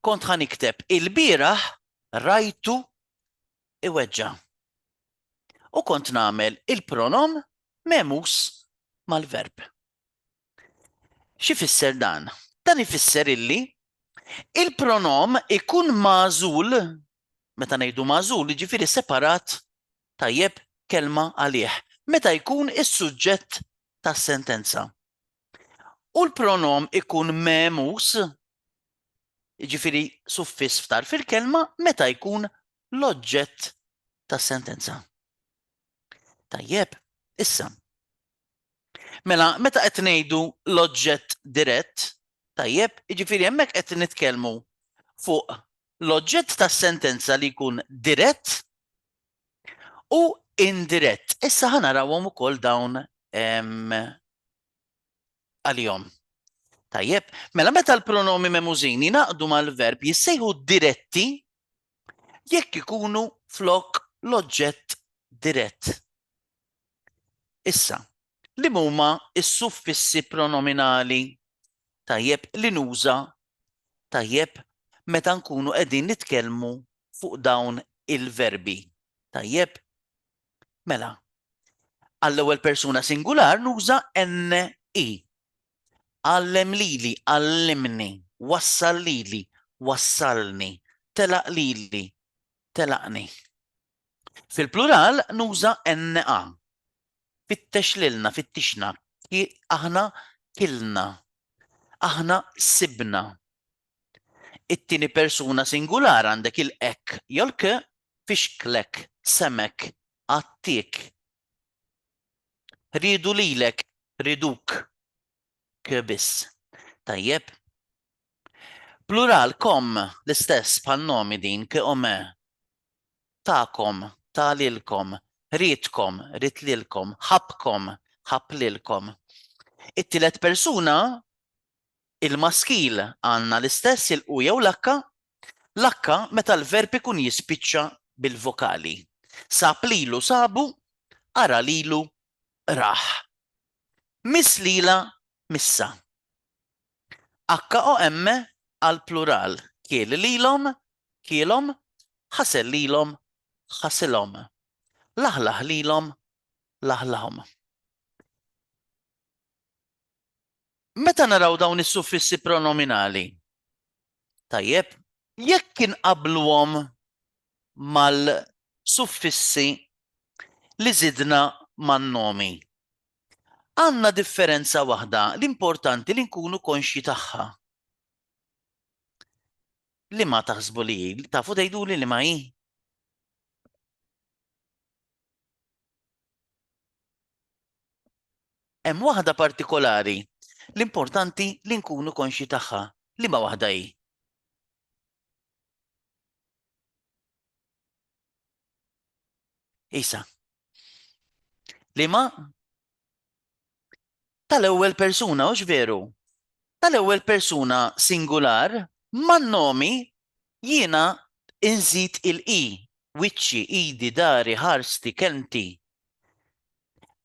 kont ħanikteb il-bieraħ rajtu iweġġa. U kont nagħmel il-pronom memus mal-verb. Xi fisser dan? Dan ifisser illi il-pronom ikun magħżul, meta ngħidu magħżul jiġifieri separat, tajjeb kelma għalih, meta jkun is-suġġett tas-sentenza. U l-pronom ikun memus, jiġifieri suffiss ftar fil-kelma, meta jkun l-oġġett tas-sentenza. Tajjeb, issa. Mela, meta qed ngħidu l-oġġett dirett, tajjeb, jiġifieri hemmhekk qed nitkellmu fuq l-oġġett tas-sentenza li jkun dirett u indirett. Issa ħanarawhom ukoll dawn għalihom. Tajjeb, mela meta l-pronomi memużini naqdu mal-verb jissejħu diretti jekk ikunu flok l-oġġett dirett. Issa, li huma s-suffissi pronominali tajjeb li nuża tajjeb meta nkunu qegħdin nitkellmu fuq dawn il-verbi. Tajjeb, mela, għall-ewwel persuna singular nuża NI. Għallem lili, għallimni, wassal lili, wassalni, telaq lili, telaqni. Fil-plural nuża NA. Fittex lilna, fittixna, aħna kilna. Aħna sibna. It-tieni persuna singular għandek il-ek, jolk fixklek, semek, għattik. Ridu lilek, riduk, kbis. Tajjeb. Plural kom l-istess bħal nomi din ome. Takom, talilkom, ritkom, ritlilkom, ħabkom, ħaplilkom. It-tielet persuna il-maskil għandna l-istess il-u jew l-akka meta l-verb ikun jispiċċa bil-vokali. Sab lilu sabu, ara lilu raħ. Miss lila missa. Akka o emme għal-plural. Kiel lilhom, kielhom, ħasel lilhom, ħasilhom. Laħlaħ lilhom, laħlahom. Meta naraw dawn is-suffissi pronominali? Tajjeb, jekk inqabluhom mal-suffissi li żidna man-nomi. Għandna differenza waħda l-importanti li nkunu konxi tagħha. Li ma taħsbu li, tafu tgħiduli li ma hi? Hemm waħda partikolari. L-importanti li nkunu konxi tagħha. Liema waħda hi? Isa. Liema? Tal-ewwel persuna, hux veru? Tal-ewwel persuna singular man-nomi jiena inżid il-i. Wiċċi, idi, dari, ħarsti, kelmti.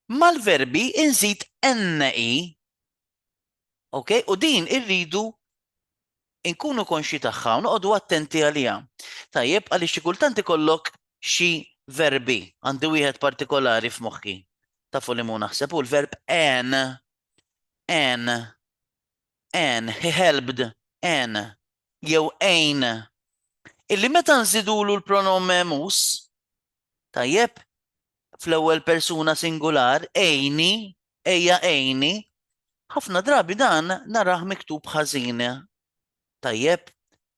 Mal-verbi inżid NI. Okay? U din irridu inkunu konxi tagħha u noqogħdu attenti għaliha. Tajjeb għaliex xi kultant ikollok xi verbi. Għandi wieħed partikolari f'moħħi. Tafu li mu naħseb u l-verb an, he helped, jew ain. Illi meta nżidulu l-pronome mus, tajjeb, fl-ewwel persuna singular, ejni, ejja ejni, ħafna drabi dan narah miktub ħażin. Tajjeb,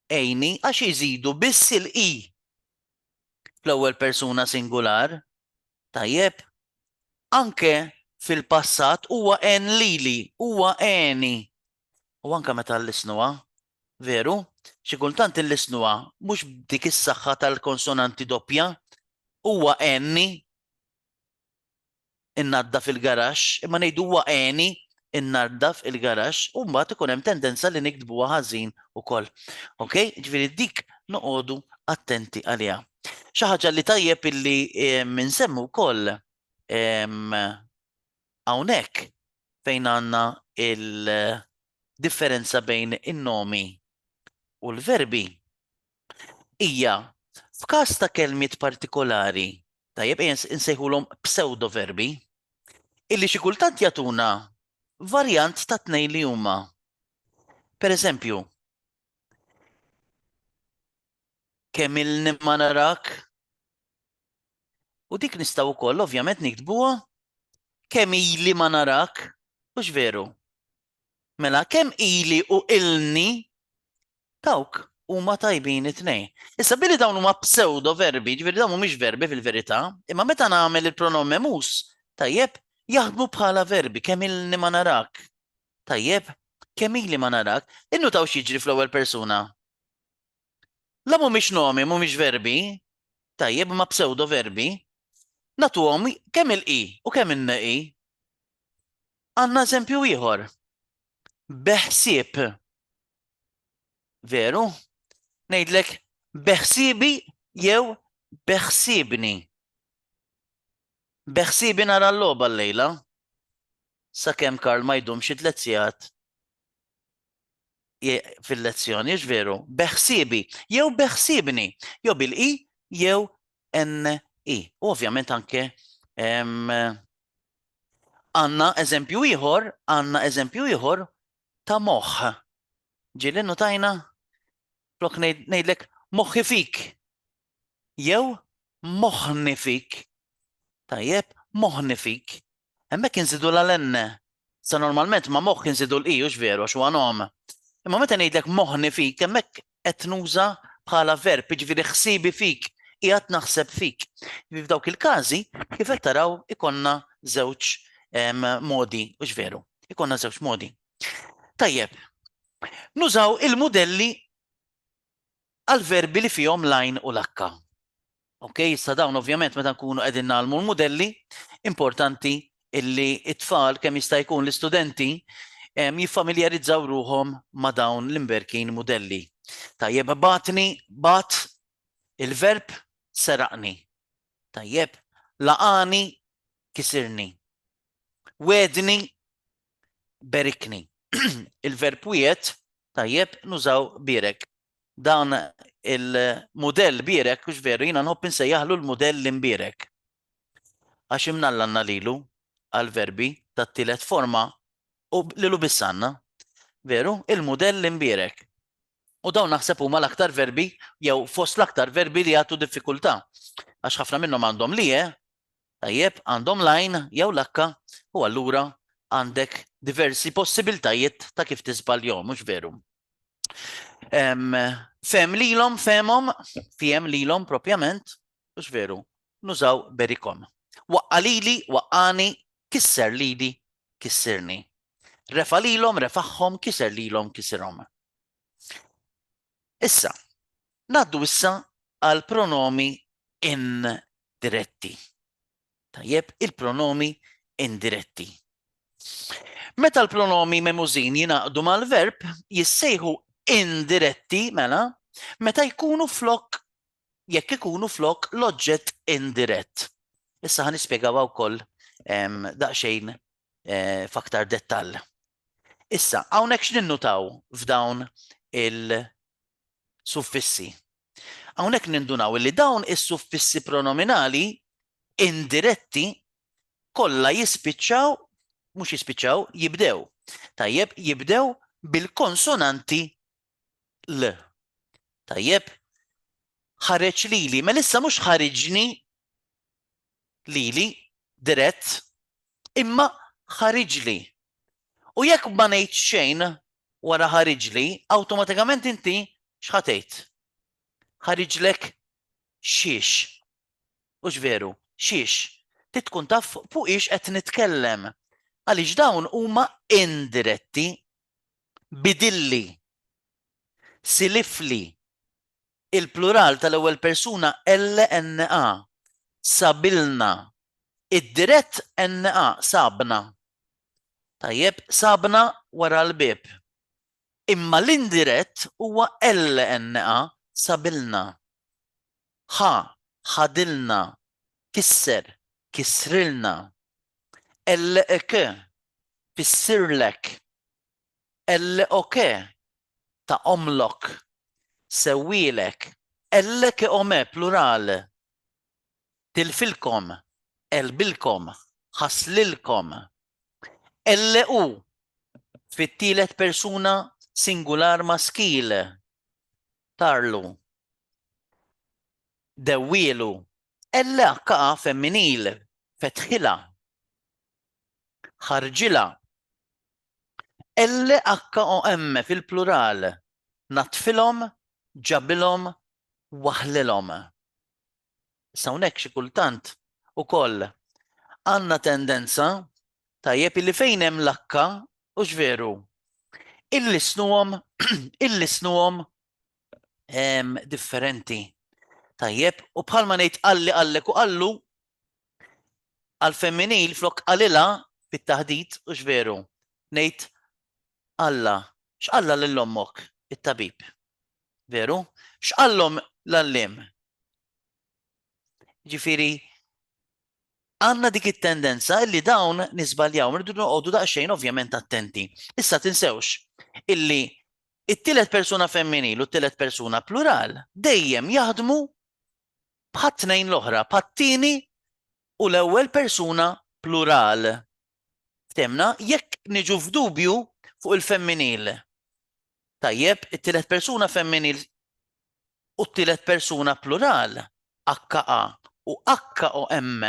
ejni għax iżidu biss il-i fl-ewwel persuna singular. Tajjeb, anke fil-passat huwa en lili, huwa eni. U anke meta l-isnuha, veru? Xi kultant il-lisnuha mhux dik is-saħħa tal-konsonanti doppja, huwa enni innadda fil-garax, imma ngħidu huwa eni innadda fil-garax, u mbagħad ikun hemm tendenza li nikdbuha ħażin ukoll. Okay? Ġifieri dik noqogħdu attenti għaliha. Xi ħaġa li tajjeb illi minsemmu wkoll hawnhekk fejn għandna il-differenza bejn in-nomi u l-verbi hija f'każ ta' kelmiet partikolari, tajjeb insejħulhom pseudoverbi, illi xi kultant jagħtuna varjant ta' tnejn li huma. Pereżempju, kemm ilni ma narak, u dik nistgħu wkoll ovvjament niktbuha kemm ili ma narak, mhux veru. Mela kemm ili u ilni dawk huma tajbin it-tnejn. Issa billi dawn huma pseudo verbi, ġifieri dawn mhumiex verbi fil-verità, imma meta nagħmel il-pronome mus, tajjeb, jaħdmu bħala verbi, kemm ilni ma narak. Tajjeb, kemm ili ma narak, innutaw x'jiġri fl-ewwel persuna. La mhumiex nomi, mhumiex verbi, tajjeb ma pseudo verbi, natuhom kemm il-i u kemm in-neqi. Għandna eżempju ieħor. Beħsieb. Veru? Ngħidlek beħsiebi jew beħsiebni. Beħsiebi nara l-logħba llejla. Sakemm Karl ma jdum xi 3 sigħat fil-lezzjoni, veru? Beħsiebi jew beħsiebni, jew bil-i jew n-i. U ovvjament anke għandna eżempju ieħor ta' moħħ. Ġieli notajna? Flok ngħidlek moħħi fik. Jew moħħni fik. Tajjeb, moħħni fik. Hemmhekk inżidu l-enne. Sa normalment ma' moħħ inżidu l-i, hux veru, għax huwa nom. Imma meta ngħidlek moħħni fik, hemmhekk qed nuża bħala verb, jiġifieri ħsiebi fik, qiegħed naħseb fik. F'dawk il-każi, kif qed taraw ikonna żewġ modi, hux veru. Ikonna żewġ modi. Tajjeb, nużaw il-modelli għal-verbi li fihom lajn u lakka. Okay, issa dawn ovvjament meta nkunu qegħdin nagħmlu l-modelli, importanti illi it-tfal kemm jista' jkun l-istudenti jiffamiljarizzaw ruhom ma' dawn l-imberkin modelli. Tajjeb, bat il-verb seraqni. Tajjeb, laqani kisirni. Wedni berikni. Il-verb wiet, tajjeb, nużaw birek. Dan il-modell birek, kux veru, jina nħobb nsejjaħlu l-modell l-imbirek. Għax imnallanna lilu għal-verbi ta' t-tielet forma u lilu bissanna. Veru, il-modell l-imbirek. U dawn naħseb huma l-aktar verbi, jew fost l-aktar verbi li għatu diffikultà. Għax ħafna minnhom għandhom li, tajjeb, għandhom lajn jew lakka, u allura għandek diversi possibiltajiet ta' kif tiżbaljhom, mhux veru. Fem lilhom propjament, mhux veru, nużaw berikom. Waqqa lili, waqqani, kisser lili, kissirni. Refa lilhom, refaħħom, kiser lilhom, kisirhom. Issa, naddu issa għal pronomi indiretti. Tajjeb, il-pronomi indiretti. Meta l-pronomi memużin jinaqdu mal-verb, jissejħu indiretti, mela, meta jkunu flok, jekk ikunu flok l-oġġett indirett. Issa ħanispjegaw wkoll daqsxejn f'aktar dettall. Issa, hawnhekk x'ninnutaw f'dawn il-suffissi. Hawnhekk nindunaw li dawn is-suffissi pronominali indiretti kollha jibdew. Tajjeb, jibdew bil-konsonanti l. Tajjeb, ħareġ lili, ma issa mhux ħareġni lili dirett, imma ħareġli. U jekk ma ngħid xejn wara ħareġli, awtomatikament inti x'ħatejt? Ħareġlek xiex. Mhux veru, xiex. Tkun taf fuq ix qed nitkellem. Għaliex dawn huma indiretti, bidilli, silifli. Il-plural tal-ewwel persuna LNA, sabilna. Id-dirett NA, sabna. Tajjeb, sabna wara l-bib. Imma l-indirett huwa LNA, sabilna. ħadilna, kisser, kisrilna. LK, fissirlek. LOK, ta' omlok, sewilek. LK ome, plural. Tilfilkom, elbilkom, ħaslilkom. LU, fit-tielet persuna singular maskil. Tarlu. Dewwielu. LK femminil, fetħila. ħarġila. LHOM fil-plural. Natfilhom, ġabilhom, waħlilhom. Hawnhekk xi kultant ukoll għandna tendenza tajjeb li fejn hemm l-akka u x'veru. Illisnuhom differenti. Tajjeb, u bħalma ngħid qalli qallek u qallu għal-femminil flok qalila fit-taħdid u x'veru. Ngħid Alla, x'qalla lill-ommok it-tabib? Veru? X'qallhom l-allim? Ġifieri, għandna dik it-tendenza li dawn nisbaljaw, rridu noqogħdu daqsxejn ovvjament attenti. Issa tinsewx illi it-tielet persuna femminil u t-tielet persuna plural dejjem jaħdmu bħat-tnejn l-oħra, bħat-tieni u l-ewwel persuna plural. Ftemna, jekk niġu f'dubju fuq il-femminil. Tajjeb, it-tielet persuna femminil u t-tielet persuna plural, HA u HOM,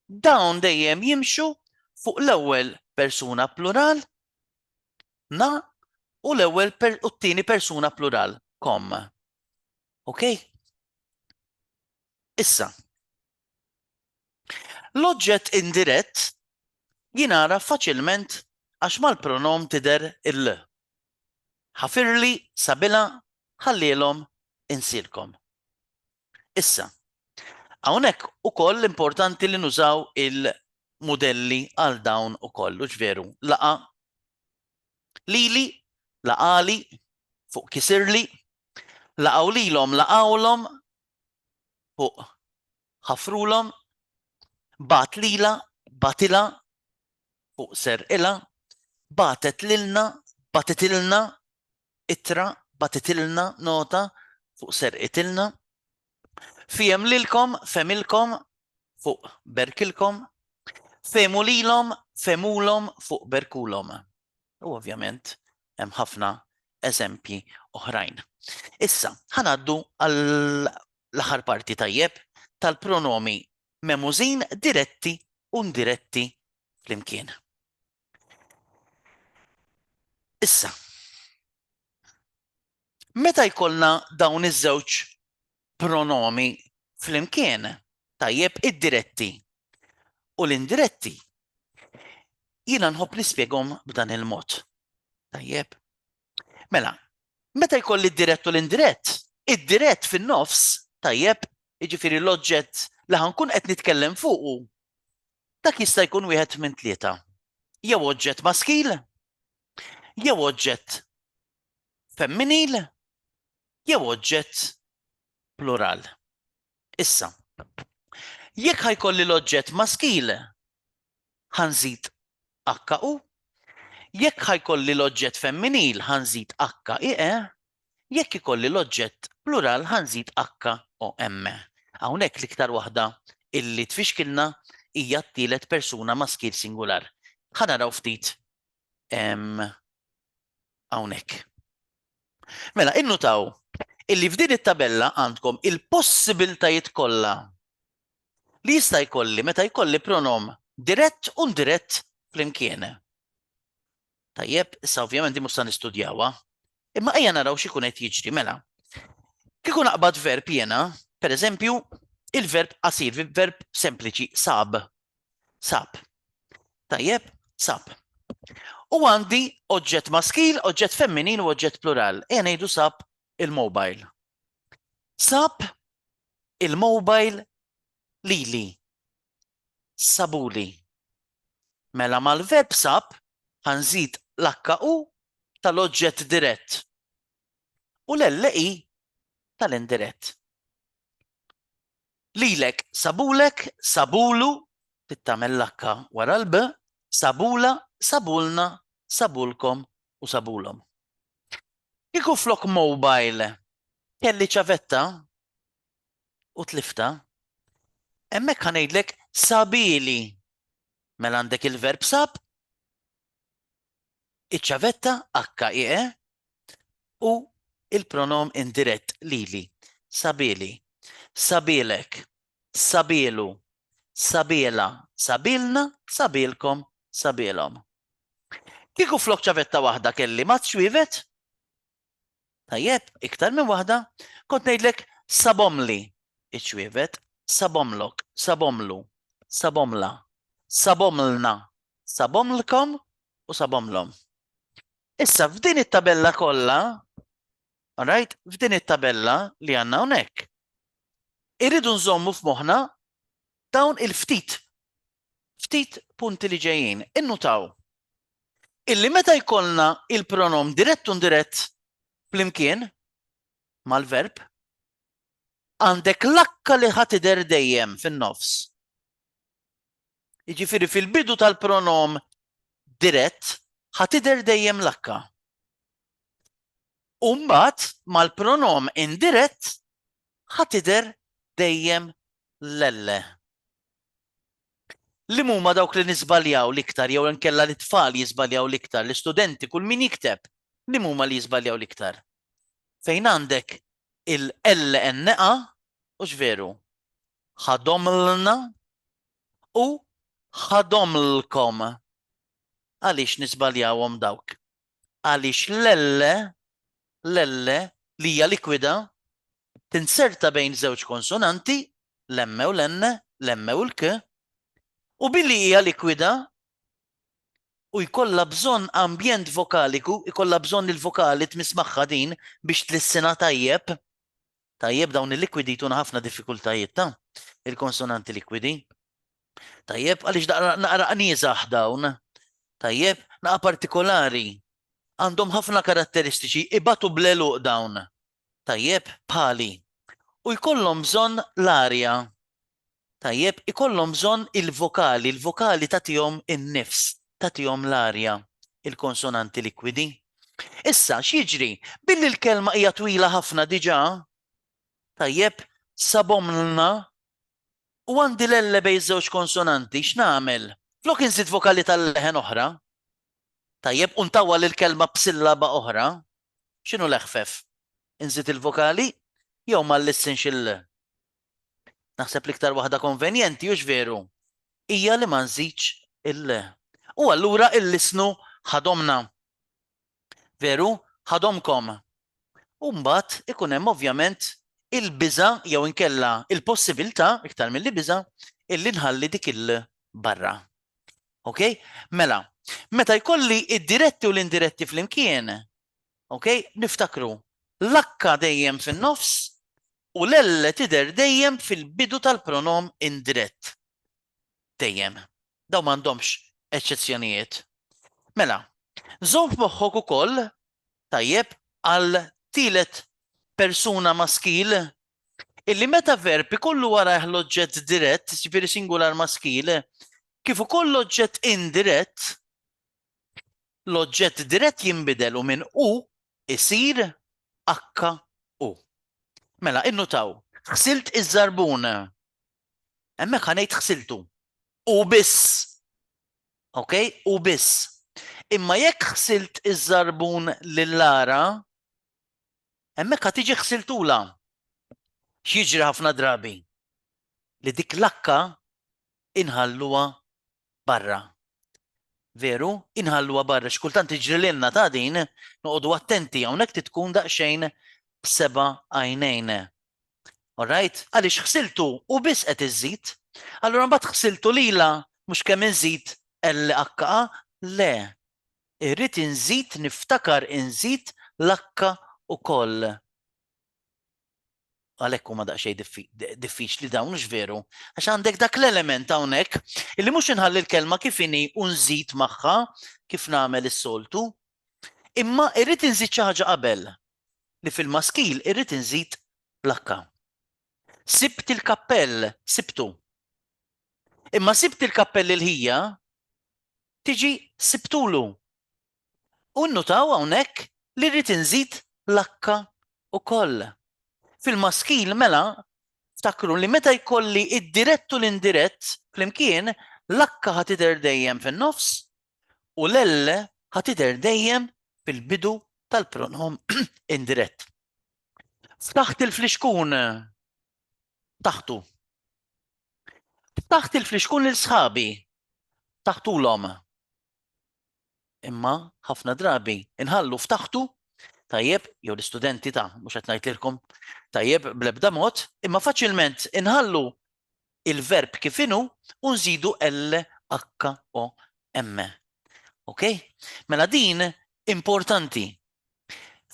dawn dejjem jimxu fuq l-ewwel persuna plural, na, u l-ewwel u t-tieni persuna plural, kom. Ok? Issa. L-oġġett indirett jinara faċilment għax mal-pronom tidher il-l. Ħafirli, sabila, ħallilhom, insilkom. Issa, hawnhekk ukoll importanti li nużaw il-modelli għal dawn ukoll, u ġveru, laqa lili, laqali, fuq kisirli, laqaw lilhom, laqawlhom, fuq ħafrulhom, bat lila, batila, fuq serqila, batet lilna, batetilna, itra, batetilna, nota, fuq serqitilna, fijem lilkom, femilkom, fuq berkilkom, femu lilhom, femulhom, fuq berkulhom. U ovvjament hemm ħafna eżempji oħrajn. Issa, ħanaddu għall-aħħar parti tajjeb tal-pronomi memużin diretti u indiretti flimkien. Issa, meta jkollna dawn iż-żewġ pronomi flimkien, tajjeb id-diretti u l-indiretti, Jiena nħobb nispjegahom b'dan il-mod. Tajjeb. Mela, meta jkolli d-dirett u l-indirett, id-dirett fin-nofs, tajjeb, jiġifieri l-oġġett li ħankun qed nitkellem fuqu. Dak jista' jkun wieħed minn tlieta. Jew oġġett maskil, jew oġġett femminil, jew oġġett plural. Issa, jekk ħajkolli l-oġġett maskil, ħanżid HU, jekk ħajkolli l-oġġett femminil, ħanżid HIE, jekk ikolli l-oġġett plural, ħanżid HOM. Hawnhekk l-iktar waħda illi tfixkilna hija t-tielet persuna maskil singular. Ħanaraw ftit hawnhekk. Mela, innutaw illi f'din it-tabella għandkom il-possibiltajiet kollha li jista' jkolli meta jkolli pronom dirett u indirett flimkien. Tajjeb, issa ovvjament mhux se nistudjawha, imma ejja naraw x'ikun qed jiġri mela. Kieku naqbad verb jiena, pereżempju, il-verb qasir, verb sempliċi sab. Sab. Tajjeb, sab. U għandi oġġett maskil, oġġett femminil u oġġett plural. Ejja ngħidu sab il-mobile. Sab il-mobile lili. Sabuli. Mela mal-verb sab ħanżid l-HU tal-oġġett dirett u l-LI tal-indirett. Lilek, sabulek, sabulu, tittamel l-H wara l-B, sabula, sabulna, sabulkom u sabulhom. Kieku flok mobile kelli ċavetta u tlifta, hemmhekk ħanejdlek sabili. Mela għandek il-verb sab, iċ-ċavetta HIE u il-pronom indirett lili. Sabili, sabilek, sabilu, sabila, sabilna, sabilkom, sabilhom. Kieku flok ċavetta waħda kelli ma txwivet? Tajjeb, iktar minn waħda, kont ngħidlek sabomli. Iċwivet, sabomlok, sabomlu, sabomla, sabomlna, sabomlkom u sabomlhom. Issa f'din it-tabella kollha, alright, f'din it-tabella li għandna hawnhekk, irridu nżommu f'moħħna dawn il-ftit punti li ġejjin. Innutaw illi meta jkollna il-pronom dirett u indirett flimkien mal-verb, għandek l-akka li ħatider dejjem fin-nofs. Jiġifieri fil-bidu tal-pronom dirett ħatider dejjem l-akka. U mbagħad mal-pronom indirett ħatider dejjem l-elle. Li huma dawk li nisbaljaw l-iktar jew inkella l-tfal jiżbaljaw l-iktar, l-istudenti kull min jikteb, li huma li jiżbaljaw l-iktar. Fejn għandek il-LNA u x'veru? Ħadomlna u ħadomlkom. Għaliex nisbaljawhom dawk? Għaliex l-elle li hija likwida tinserta bejn żewġ konsonanti, l-emme u l-enne, l-emme u l-k, u billi hija likwida u jkollha bżonn ambjent vokaliku, jkollha bżonn il-vokali tmismaħħa din biex tlissina tajjeb. Tajjeb dawn il-likwidi tuna ħafna diffikultajiet ta' il-konsonanti likwidi. Tajjeb għaliex naqra qnieżaħ dawn. Tajjeb naqa partikolari. Għandhom ħafna karatteristiċi ibatu bleluq dawn. Tajjeb bħali. U jkollhom bżonn l-arja. Tajjeb ikollhom bżonn il-vokali tagħtihom in-nifs, tagħtihom l-arja, il-konsonanti likwidi. Issa x'jiġri? Billi l-kelma hija twila ħafna diġà, tajjeb sabomlna u għandi l-elle bejn żewġ konsonanti, x'nagħmel? Flok inżid vokali tal-leħen oħra, tajjeb u ntawwal il-kelma b'sillaba oħra, x'inhu l-eħfef? Inżid il-vokali jew ma nlissinx naħseb l-iktar waħda konvenjenti u x'veru hija li ma nżidx il-le. U allura il-lisnu ħadomna. Veru, ħadomkom. U mbagħad ikun hemm ovvjament il-biża' jew inkella il-possibilità iktar milli biża' illi nħalli dik il-barra. Okay? Mela, Meta jkolli id-diretti u l-indiretti flimkien, okay? Niftakru, l-akka dejjem fin-nofs u l-elle tidher dejjem fil-bidu tal-pronom indirett. Dejjem. Daw m'għandhomx eċċezzjonijiet. Mela, żomm f'moħħok ukoll tajjeb għal tielet persuna maskil illi meta verb ikollu warah l-oġġett dirett, ġifieri singular maskil, kif ukoll l-oġġett indirett, l-oġġett dirett jinbidel u minn u isir akka u. Mela, innutaw, ħsilt iż-żarbun. Hemmhekk ħanejt ħsiltu. U biss. Okay? U biss. Imma jekk ħsilt iż-żarbun lil-Lara, hemmhekk ħad tiġi ħsiltula. X'jiġri ħafna drabi li dik l-akka inħalluha barra. Veru, inħalluha barra. X'kultant tiġri lilna ta' din, noqogħdu attenti hawnhekk tkun daqsxejn b'seba' għajnejn. Alright? Għaliex ħsiltu u biss qed iżid, allura mbagħad ħsiltu lila mhux kemm inżid l-akka, le. Irrid inżid niftakar inżid l-akka ukoll. Għalhekk huma daqsxejn diffiċli dawn mhux veru. Għax għandek dak l-element hawnhekk illi mhux inħalli l-kelma kif inhi u nżid magħha kif nagħmel is-soltu, imma irrid inżid xi ħaġa qabel li fil-maskil irrid inżid l-akka. Sibt il-kappell, sibtu. Imma sibt il-kappell il-ħija tiġi sibtulu. U nnutaw hawnhekk li rrid inżid l-akka ukoll. Fil-maskil mela ftakru li meta jkolli id-dirett u l-indirett flimkien l-akka ħad tidher dejjem fin-nofs u l-elle ħad tidher dejjem fil-bidu tal-pronom indirett. Ftaħt il-fliexkun taħtu. Ftaħt il-fliexkun lil sħabi taħtulhom. Imma ħafna drabi inħallu ftaħtu tajjeb, jew l-istudenti mhux qed ngħidlilkom tajjeb bl-ebda mod, imma faċilment inħallu il-verb kif inhu u nżidu L, H, O, M. Okay? Mela din importanti.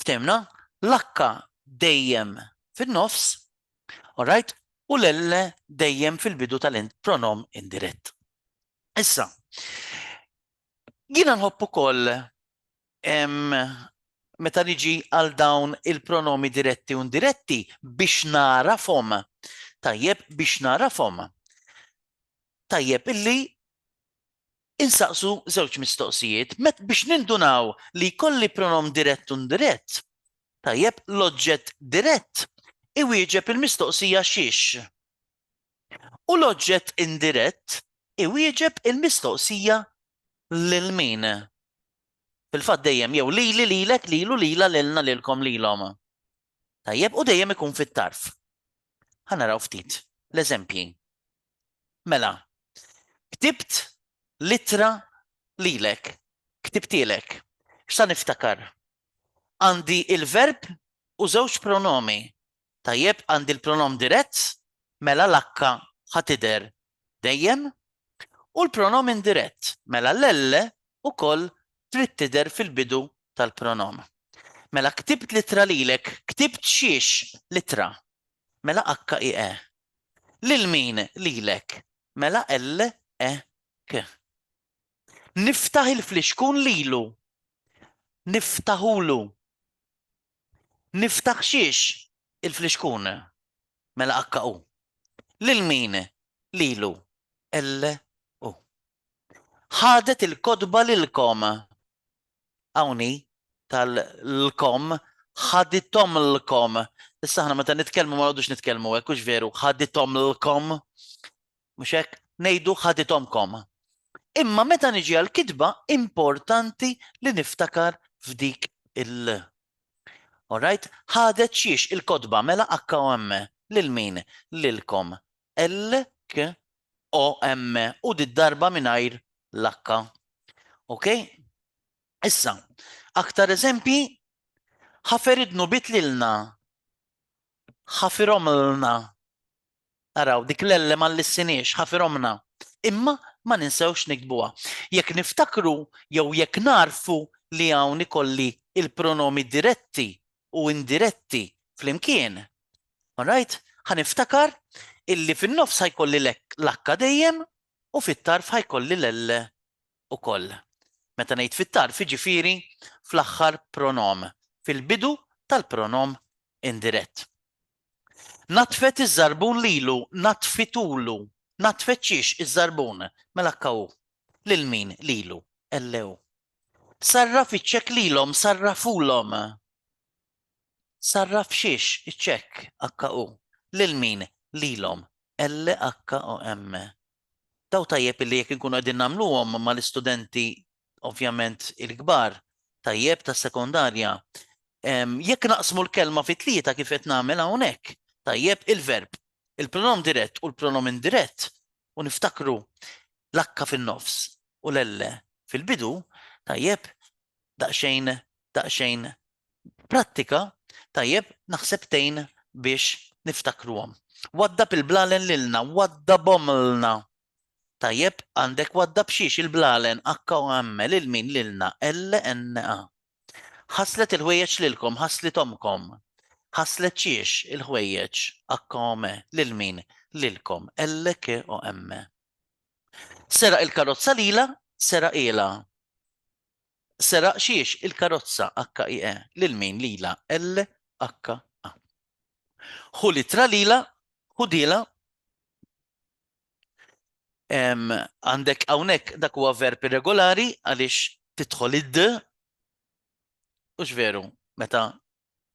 Ftemna? L-H dejjem fin-nofs, alright? U l-L dejjem fil-bidu tal-pronom indirett. Issa, jiena nħobb ukoll meta niġi għal dawn il-pronomi diretti u indiretti biex narafhom. Tajjeb biex narafhom. Tajjeb illi insaqsu żewġ mistoqsijiet biex nindunaw li jkolli pronom dirett u indirett. Tajjeb l-oġġett dirett iwieġeb il-mistoqsija xiex. U l-oġġett indirett iwieġeb il-mistoqsija lil min. Fil-fatt dejjem jew lili lilek, lilu lila lilna lilkom lilhom. Tajjeb u dejjem ikun fit-tarf. Ħanaraw ftit l-eżempji. Mela, ktibt litra lilek, ktibtielek. X'sa niftakar? Għandi il-verb u żewġ pronomi. Tajjeb għandi l-pronom dirett, mela l-akka ħad tidher dejjem, u l-pronom indirett, mela l-elle ukoll trid tidher fil-bidu tal-pronom. Mela ktibt litra lilek, ktibt xiex litra, mela akka i e. Lil min lilek, mela L, E, K. Niftaħ il-fliexkun lilu, niftaħulu. Niftaħ xiex il-fliexkun, mela akka u. Lil min lilu, L, U. Ħadet il-kodba lilkom. Għawni tal-kom, ħaditom l-kom. Issa ħana meta nitkellmu ma għodux nitkellmu hekk hux veru, ħaditom l-kom. Mhux hekk ngħidu ħaditomkom. Imma meta niġi għall-kitba importanti li niftakar f'dik il- Alright? Ħadet xiex il-kodba mela H o M lil min lilkom. L, K, O, M u di darba mingħajr l-H. Okay? Issa, aktar eżempji, ħaferidnu bit lilna, ħafiromlna. Araw, dik l-elle ma l-lissiniex, ħafiromna. Imma ma ninsewx nikbuha. Jekk niftakru jew jekk narfu li hawn ikolli il-pronomi diretti u indiretti flimkien. Alright? Ħaniftakar illi fin-nofs ħajkolli l-akka dejjem u fit-tarf ħajkolli l-elle ukoll. Meta ngħid fit-tarf jiġifieri fl-aħħar pronom, fil-bidu tal-pronom indirett. Natfet iż-żarbun lilu, natfitulu, natfet xiex iż-żarbun, mela kkaw. Lil min lilu, ellew. Sarraf iċ-ċek lilhom, sarrafulhom. Sarraf xiex iċ-ċek akka'u. Lil min lilhom, LHOM. Daw tajjeb illi jekk inkunu qegħdin nagħmluhom mal-istudenti ovvjament il-kbar, tajjeb tas-sekondarja. Jekk naqsmu l-kelma fi tlieta kif qed nagħmel hawnhekk, tajjeb il-verb, il-pronom dirett u l-pronom indirett u niftakru l-akka fin-nofs u l-elle fil-bidu, tajjeb daqsxejn prattika, tajjeb naħsebtejn biex niftakruhom. Waddab il-blalen lilna, waddabhomlna. Tajjeb għandek waddab xiex il-blalen HOM lil min lilna LNA. Ħaslet il-ħwejjeġ lilkom, ħaslithomkom. Ħaslet xiex il-ħwejjeġ HOM lil min lilkom LKOM. Seraq il-karozza lila, seraq ila. Seraq xiex il-karozza HIE lil min lila LHA. Ħulitra lila, ħudila. Għandek hawnhekk dak huwa verb irregolari għaliex tidħol id u x'veru meta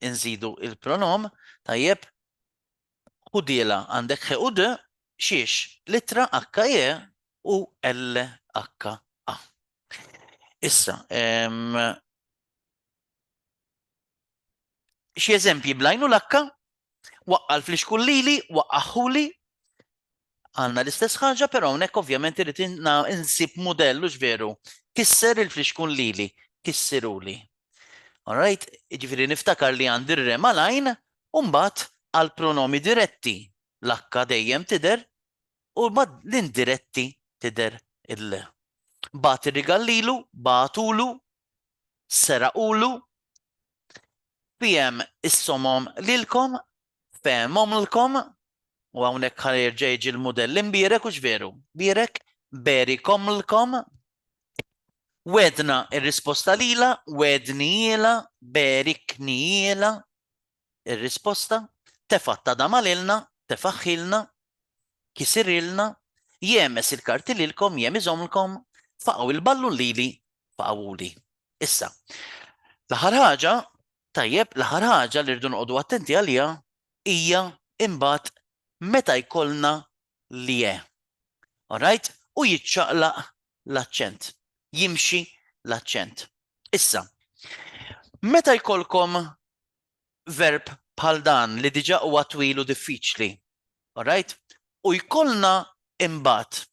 inżidu il-pronom, tajjeb ħudiela għandek ħequd xiex litra HE u LHA. Issa, xi eżempji blajnu l-akka, waqqal fl-ixkun lili, waqqaħuli, għanna l-istess ħaġa, però hawnhekk ovvjament irid insib modellu x'veru. Kisser il-fliexkun lili, kissiruli. Alright, ġifieri niftakar li għandi r-re malajn u mbagħad għal pronomi diretti. L-akka dejjem tidher u mbagħad l-indiretti tidher il. Bat irrigallilu, batulu, seraqulu, PM issomhom lilkom, femhomlkom. U hawnhekk ħarġa jiġi l-mudell imbierek u x'veru. Bierek, berikomlkom. Wedna ir-risposta lila, wedniela, berikniela. Ir-risposta tefatta damalilna, tefaħħilna, kisirilna, jemes il-karti lilkom, jemizomlkom, faqgħu il-ballu lili, faqgħuli. Issa, l-aħħar ħaġa, tajjeb, l-aħħar ħaġa li rridu noqogħdu attenti għalija hija imbagħad meta jkollna li je. Alright? U jiċċaqlaq l-aċċent. Jimxi l-aċċent. Issa, meta jkollkom verb bħal dan li diġà huwa twil u diffiċli. Alright? U jkollna imbagħad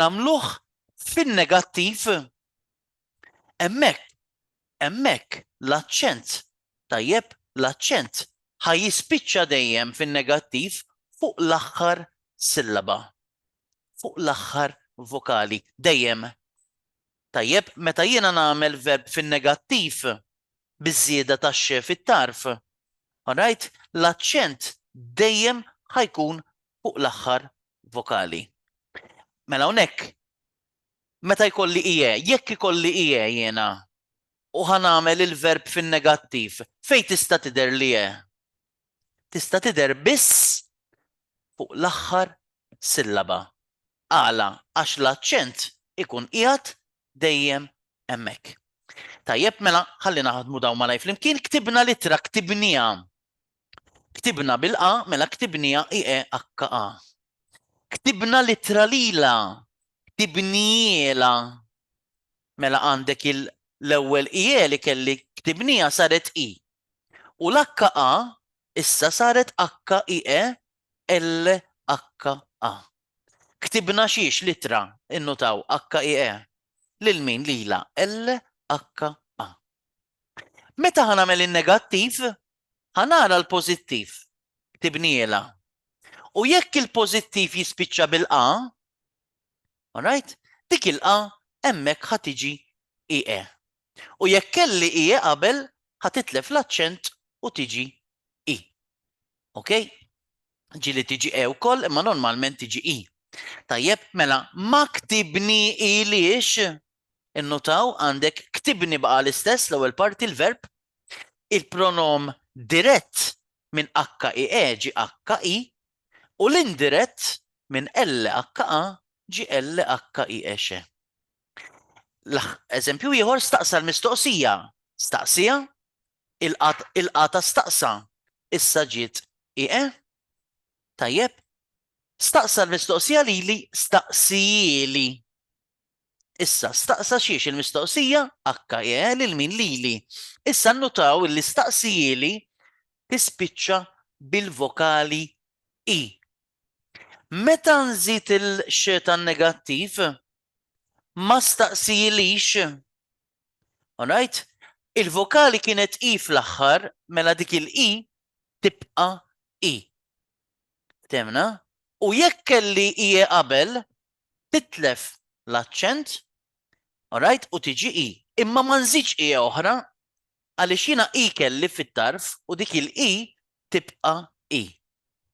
nagħmluh fin-negattiv, hemmhekk l-aċċent, tajjeb l-aċċent ħajjispiċċa dejjem fin-negattiv fuq l-aħħar sillaba. Fuq l-aħħar vokali, dejjem. Tajjeb, meta jiena nagħmel verb fin-negattiv biż-żieda tax-xe fit-tarf. Alright? L-aċċent dejjem ħajkun fuq l-aħħar vokali. Mela hawnhekk meta jkolli ije, jekk ikolli ije jiena u ħanamel il-verb fin-negattiv, fejn tista' tidher li je? Tista' tidher biss fuq l-aħħar sillaba. Għala għax l-aċċent ikun qiegħed dejjem hemmhekk. Tajjeb mela ħalli naħdmu dawn malaj flimkien, ktibna litra, ktibnija. Ktibna bil-A, mela ktibnija IEHA. Ktibna litra lila, ktibniela. Mela għandek l-ewwel IE li kelli ktibnija saret I. U l-HA issa saret HIE LHA. Ktibna xiex litra innutaw HIE lil min lila LHA. Meta ħanamel in-negattiv, ħanara l-pożittiv. Ktibniela. U jekk il-pożittiv jispiċċa bil-A, Alright? Dik il-qa hemmhekk ħad tiġi IE. U jekk kelli IE qabel ħatitlef l-aċċent u tiġi I. Okay? Ġili tiġi E wkoll imma normalment tiġi I. Tajjeb, mela ma ktibni I liex innotaw għandek ktibni baqa l-istess l-ewwel parti l-verb, il-pronom dirett minn HIE ġi HI u l-indirett minn LHA ġi LHIE xe. Eżempju ieħor staqsa l-mistoqsija. Staqsija, il-qata staqsa. Issa ġiet IE. Tajjeb, staqsa l-mistoqsija lili staqsijili. Issa staqsa xiex il-mistoqsija HIE lil min lili. Issa nnotaw li staqsijili tispiċċa bil-vokali I. Meta nżid il-xetan negattiv, ma staqsijilix. Alright? Il-vokali kienet I fl-aħħar, mela dik il-I tibqa I. Temna? U jekk kelli I qabel, titlef l-aċċent, alright, u tiġi I. Imma ma nżidx I oħra, għaliex jiena I kelli fit-tarf u dik il-I tibqa I.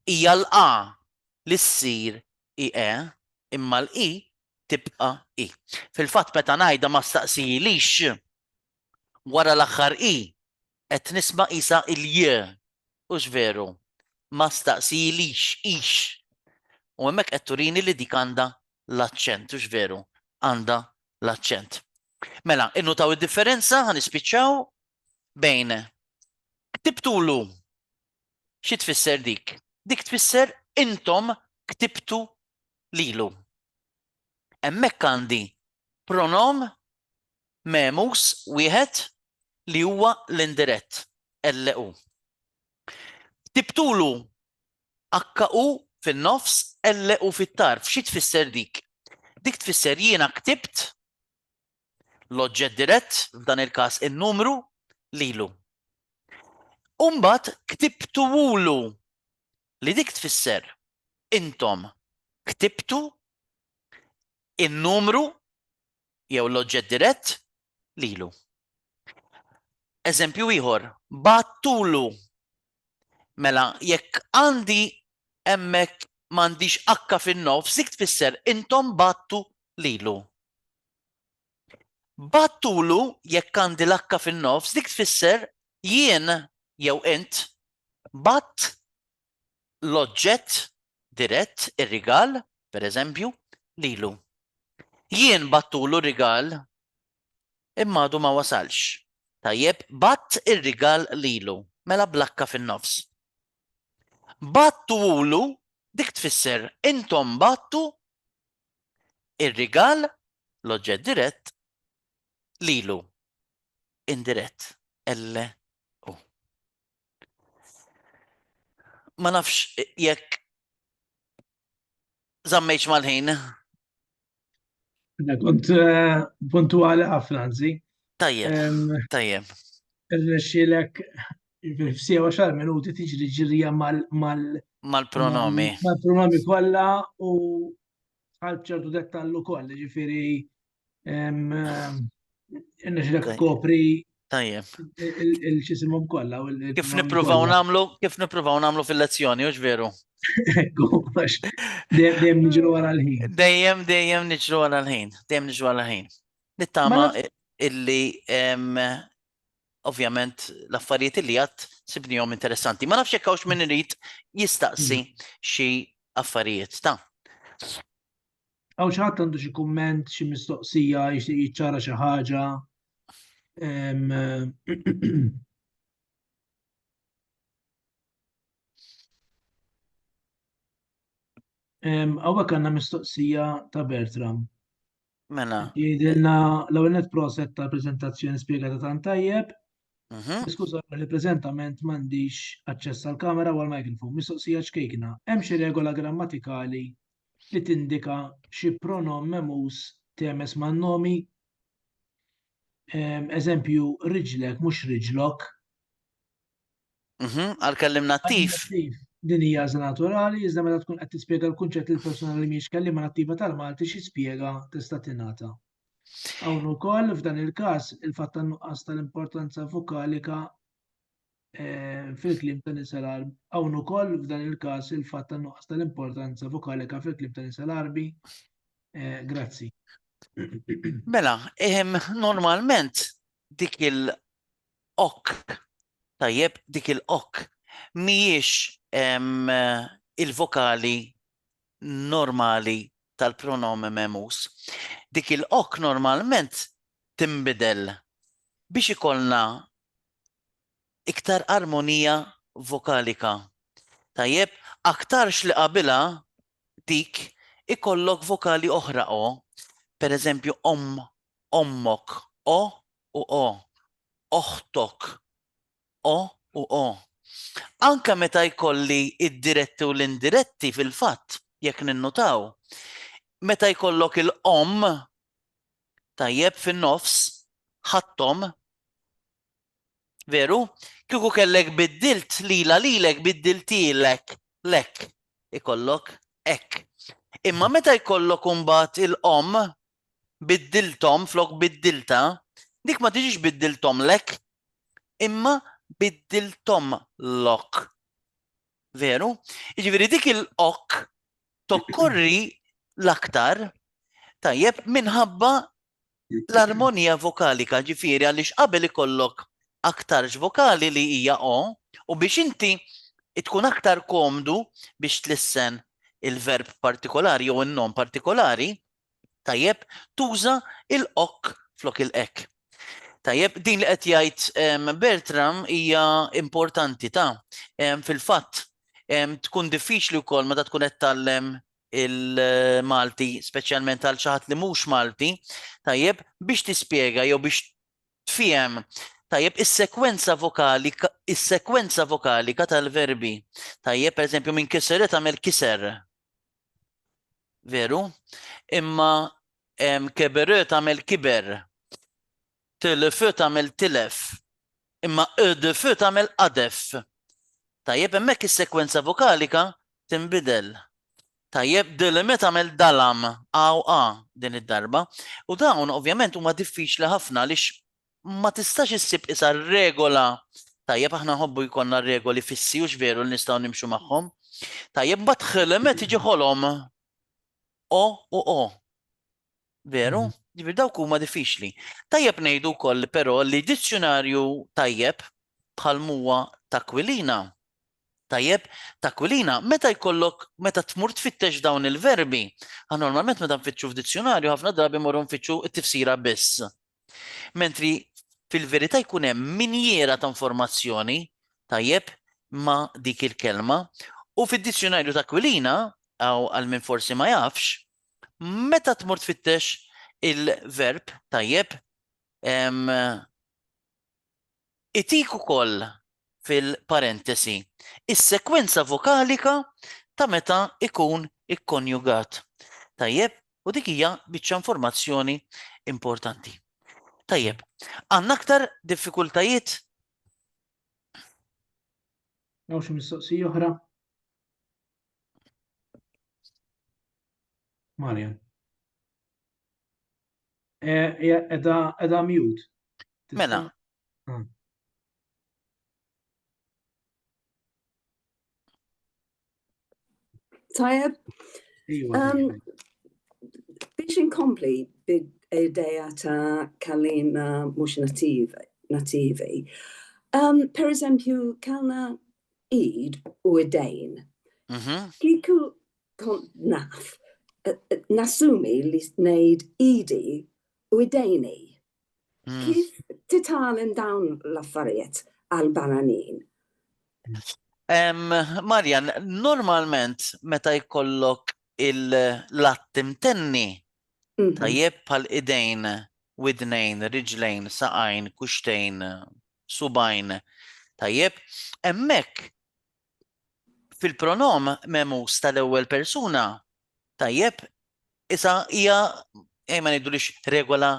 Hija l-A li ssir IE, imma l-I tibqa I. Fil-fatt meta ngħidha ma staqsijilix wara l-aħħar I qed nisma' isa il-J. Hux veru. Ma staqsijilix ix. U hemmhekk qed turini li dik għandha l-aċċent, hux veru. Għandha l-aċċent. Mela, innutaw id-differenza ħanispiċċaw bejn ktibtulu. Xi tfisser dik? Dik tfisser intom ktibtu lilu. Hemmhekk għandi pronom memus wieħed li huwa l-indirett LU. Ktibtulu HU fin-nofs LU fit-tarf. Xi tfisser dik? Dik tfisser jiena ktibt l-oġġett dirett, f'dan il-każ in-numru lilu. Umbagħad ktibtuwulu li dik tfisser intom ktibtu in-numru jew l-oġġett dirett lilu. Eżempju ieħor, battulu. Mela, jekk għandi hemmhekk m'għandix H fin-nofs, dik tfisser intom battu lilu. Battulu jekk għandi l-H fin-nofs, dik tfisser jien jew int batt l-oġġett dirett, ir-rigal, pereżempju, lilu. Jien battulu rigal imma għadu ma wasalx. Tajjeb, batt ir-rigal lilu, mela bl-H fin-nofs. Battulu dik tfisser intom battu ir-rigal l-oġġett dirett lilu. Indirett L-U. Ma nafx jekk żammejx mal-ħin. Kont puntuali ħafna nzi. Tajjeb, tajjeb. Irnexxielek f'sija 10 minuti tiġri ġirija Mal-pronomi. mal-pronomi kollha u għal ċertu dettallu koll, ġifieri irnexxielek tkopri Tajjeb. il-ċisimhom kollha. Kif nippruvaw nagħmlu fil-lezzjoni, hux veru? Ekku, dejjem niġru wara l-ħin. Dejjem niġru wara l-ħin. Dejjem niġru wara l-ħin. Nittama illi ovvjament l-affarijiet illi għad sibnihom interessanti. Ma nafx jekk hawnx min irid jistaqsi xi affarijiet. Ta' Għaw xi ħadd għandu xi kumment, xi mistoqsija, jiċċara xi ħaġa. Għawek għanna mistoqsija ta' Bertram. Mela. Jidilna l-ewwel net proset ta' prezentazzjoni spiegata tan tajjeb. Skuża li preżentament m'għandix aċċess għall kamera u għall-mikrofon. Mistoqsija xkejkna. Hemm xi regola grammatikali li tindika xi pronom memus temes man-nomi. Eżempju, riġlek mhux riġlok. Għal-kellim nattiv. din hija għażla naturali, iżda meta tkun qed tispjega l-kunċett lil persuna li mhix kelliema nattiva tal-Malti xi spjega tista' tingħata. Hawn ukoll f'dan il-każ il-fatt tan-nuqqas tal-importanza vokalika fil-kliem ta' nies arab. Hawn ukoll f'dan il-każ il-fatt tan-nuqqas tal-importanza vokalika fil-kliem ta' nies arbi. Grazzi. Mela, normalment dik il-ok, tajjeb, dik il-ok mhijiex il-vokali normali tal-pronomi memus. Dik il-ok normalment timbidel biex ikollna iktar armonija vokalika. Tajjeb, aktarx li qabilha dik ikollok vokali oħra o. Per eżempju, ommok, o u o. Oħtok, o u o. Anka meta jkolli id-diretti u l-indiretti fil-fatt, jekk ninnotaw. Meta jkollok il-om, tajjeb fin-nofs, ħattom, veru? Kieku kellek biddilt lilek biddiltilek, lek, ikollok ek. Imma meta jkollok imbagħad il-om, biddiltom flok biddilta, dik ma tiġix biddiltom lek, imma biddiltom lok. Veru? Jiġifieri dik il-ok tokkorri l-aktar tajjeb minħabba l-armonija vokalika, ġifieri għaliex qabel ikollok aktarx vokali li hija o, u biex inti tkun aktar komdu biex tlissen il-verb partikolari jew in-nom partikolari, tajjeb, tuża il-ok flok il-ek. Tajjeb, din li qed jgħid Bertram hija importanti fil-fatt tkun diffiċli wkoll meta tkun qed tallem il-Malti, speċjalment għal xi ħadd li mhux Malti, tajjeb, biex tispjega jew biex tfiem tajjeb is-sekwenza vokalika tal-verbi. Tajjeb, pereżempju minn kiseret tagħmel kiser. Veru? Imma keberet tagħmel kiber. Tilef tagħmel tilef. Imma ödef tagħmel adef. Tajjeb, hemmhekk is-sekwenza vokalika tinbidel. Tajjeb, dilime tagħmel dalam, a din id-darba. U dawn ovvjament huma diffiċli ħafna għaliex ma tistax issib isa regola. Tajjeb, aħna nħobbu jkollna regoli fissi u x'veru li nistgħu nimxu magħhom. Tajjeb, badħilem tiġi ħolhom o u o. Veru? Ġifier dawk huma diffiċli. Tajjeb ngħidu wkoll però li dizzjonarju tajjeb bħal huwa T'Aquilina. Tajjeb, T'Aquilina, meta tmur tfittex dawn il-verbi, normalment meta nfittxu f'dizzjonarju ħafna drabi morru nfittxu t-tifsira biss. Mentri fil-verità jkun hemm minjera ta' informazzjoni, tajjeb, ma' dik il-kelma, u fid-dizzjonarju T'Aquilina, aw għal min forsi ma jafx, meta tmur tfittex il-verb, tajjeb, itik ukoll fil-parentesi is-sekwenza vokalika ta' meta ikun ikkonjugat. Tajjeb, u dik hija biċċa informazzjoni importanti. Tajjeb, għandna aktar diffikultajiet? Hawn xi mistoqsija oħra? Marjan. Edha mute. Mela. Tajjeb, biex inkompli bid-idea ta' kalima mhux nativi. Per eżempju, kellna id u idejn. Kieku kont naf, nassumi li ngħid idi u idejni. Kif titgħallem dawn l-affarijiet għal-barranin? Marjan, normalment meta jkollok il-lattim tenni, tajjeb bħal idejn, widnejn, riġlejn, saqajn, kuxtejn, subajn, tajjeb, hemmhekk fil-pronom memus tal-ewwel persuna, tajjeb, issa hija ma ngħidulix regola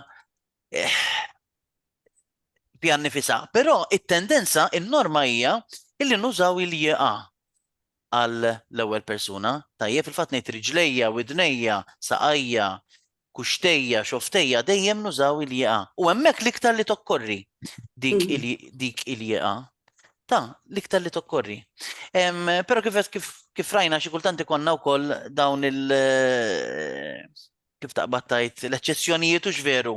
pjan nifisa, però it-tendenza, in-norma hija illi nużaw il-jeqa. għal l-ewwel persuna. Tajjeb fil-fatt ngħid riġlejja, widnejja, saqajja, kuxtejja, xoftejja dejjem nużaw il-jeqa. U hemmhekk l-iktar li tokkorri dik il-jeqa. L-iktar li tokkorri. Pero kif rajna xi kultant ikonna wkoll dawn kif taqbattajt l-eċċezzjonijiet u x'veru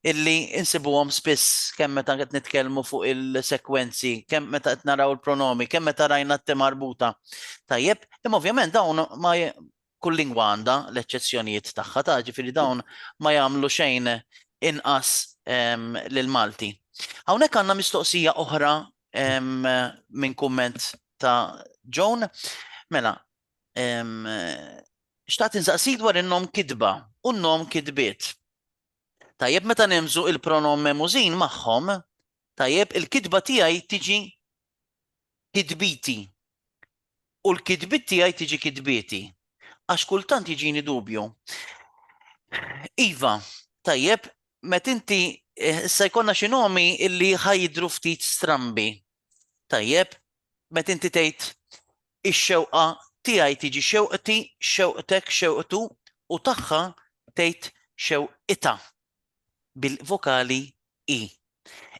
illi insibuhom spiss kemm meta qed nitkellmu fuq il-sekwenzi, kemm meta qed naraw il-pronomi, kemm meta rajna t marbuta. Tajjeb, imma ovvjament dawn ma kull lingwa għandha l-eċċezzjonijiet tagħha, ġifieri dawn ma jagħmlu xejn inqas lil-Malti. Hawnhekk għandna mistoqsija oħra minn kumment ta' Joan. Mela, xtaqt insaqsik dwar in-nom kidba u n-nom kidbiet. Tajjeb meta nemżu il-pronom memużin magħhom, tajjeb il-kidba tiegħi tiġi kidbiti u l-kidbit tiegħi tiġi kidbieti. Għax kultant jiġini dubju. Iva, tajjeb, met inti issa jkollna xi nomi illi ħajdru ftit strambi. Tajjeb, met inti tgħid ix-xewqa tiegħi tiġi xewqti, xewqtek, xewqtu u tagħha tgħid xewqita bil-vokali i.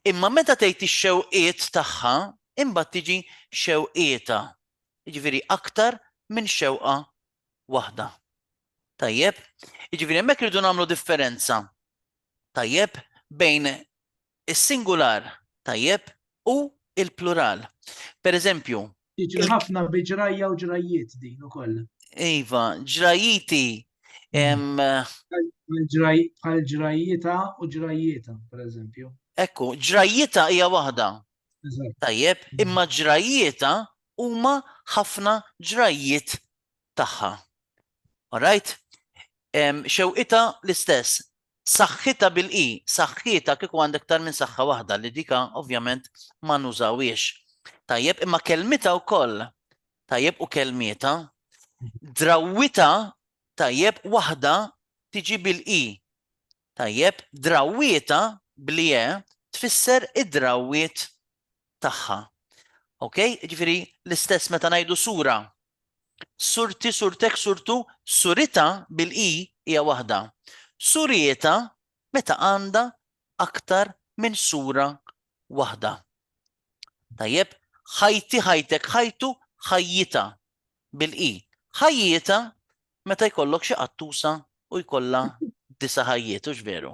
Imma meta tgħid ix-xewqiet tagħha, imbagħad tiġi xewqieta. Jiġifieri aktar minn xewqa waħda. Tajjeb, jiġifieri hemmhekk irridu nagħmlu differenza. Tajjeb, bejn is-singular, tajjeb, u il-plural. Per eżempju, ħafna biġrajja u ġrajiet din ukoll. Iva, ġrajiti. Bħal ġrajjita u ġrajjieta, per eżempju. Ekku, ġrajjita hija waħda. Tajjeb, imma ġrajjieta huma ħafna ġrajjiet tagħha. Alright? Xewqita l-istess. Saħħita bil-i, saħħita kieku għandek aktar minn saħħa waħda li dika ovvjament ma nużawiex. Tajjeb, imma kelmita wkoll. Tajjeb u kelmieta. Drawwita, tajjeb waħda tiġi bil-i. Tajjeb, drawwieta bl-je tfisser id-drawwiet tagħha. Okay? Ġifieri l-istess meta ngħidu sura. Surti, surtek, surtu, surita bil-i hija waħda. Surieta meta għandha aktar minn sura waħda. Tajjeb, ħajti, ħajtek, ħajtu, ħajjita bil-i. Ħajjita meta jkollok xi qattusa u jkollha 9 ħajjiet u x'veru.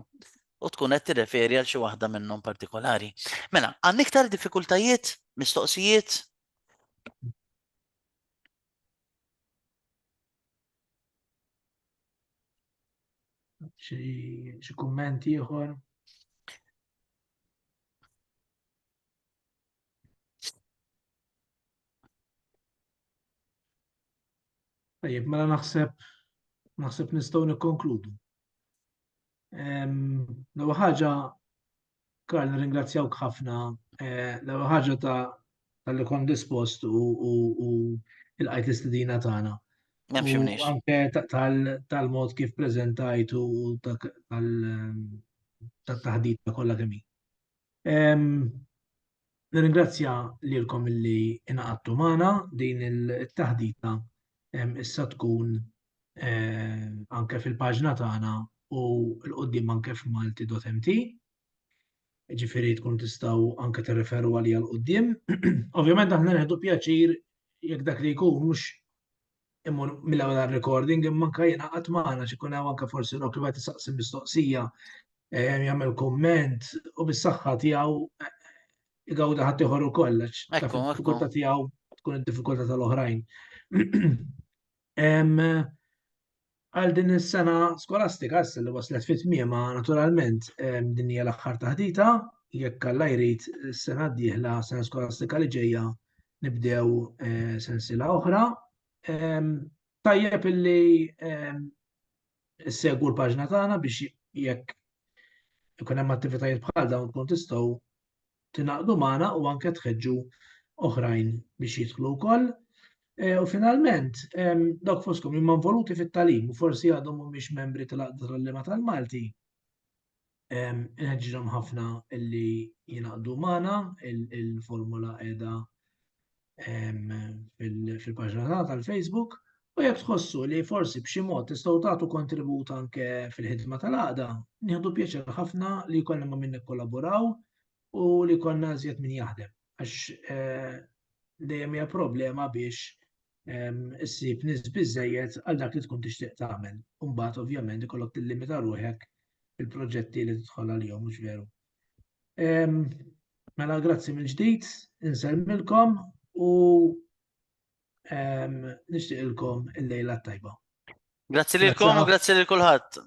U tkun qed tirreferi għal xi waħda minnhom partikolari. Mela, għandek iktar diffikultajiet, mistoqsijiet? Xi kummenti ieħor? Tajjeb, mela naħseb nistgħu nikkonkludu. L-ewwel ħaġa, Karl, nirringrazzjawk ħafna. L-ewwel ħaġa tal-li kont dispost u il-qajt l-istedina tagħna. Anke tal-mod kif preżentajt u tat-taħdita kollha kemm hi. Nirringrazzja lilkom illi ingħaqadtu magħna din it-taħdita issa tkun anke fil-paġna tagħna u l-qudiem anke f'Malti.mt. Ġifieri tkun tistgħu anke tirreferu għalija l-qudiem. Ovvjament aħna nieħdu pjaċir jekk dak li jkun mhux immur mill-ewwel recording imma anke jingħaqad magħna xi jkun hemm anke forsi li wieħed isaqsi mistoqsija, jagħmel kumment u bis-saħħa tiegħu igawda ħadd ieħor ukoll diffikultà tiegħu tkun id-diffikultà tal-oħrajn. Għal din is-sena skolastika issa li waslet fit-tmiema naturalment din hija l-aħħar taħdita, jekk Alla jrid is-sena d-dieħla sena skolastika li ġejja nibdew sensiela oħra. Tajjeb illi segwu l-paġna tagħna biex jekk ikun hemm attivitajiet bħal dawn tkun tistgħu tingħaqdu magħna u anke tħeġġu oħrajn biex jidħlu wkoll. U finalment, dawk foskom imma involuti fit-tagħlim u forsi għadhom mhumiex membri tal-Għaqda tal-Ulema tal-Malti, inħeġġhom ħafna illi jingħaqdu magħna, il-formula qiegħda fil-paġna tagħna tal-Facebook u jekk tħossu li forsi b'xi mod tistgħu tagħtu kontribut anke fil-ħidma tal-għaqda, nieħdu pjaċir ħafna li jkollna ma' min nikkollaboraw u li jkollna żjed min jaħdem għax dejjem hija problema biex issib nies biżżejjed għal dak li tkun tixtieq tagħmel. U mbagħad ovvjament ikollok tillimita ruħek fil-proġetti li tidħol għalihom mhux veru. Mela grazzi mill-ġdid, insellmilkom u nixtieqilkom il-lejla tajba. Grazzi lilkom u grazzi lil kulħadd.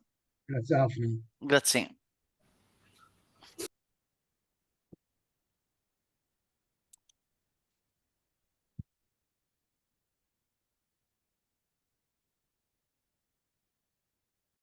Grazzi ħafna. Grazzi.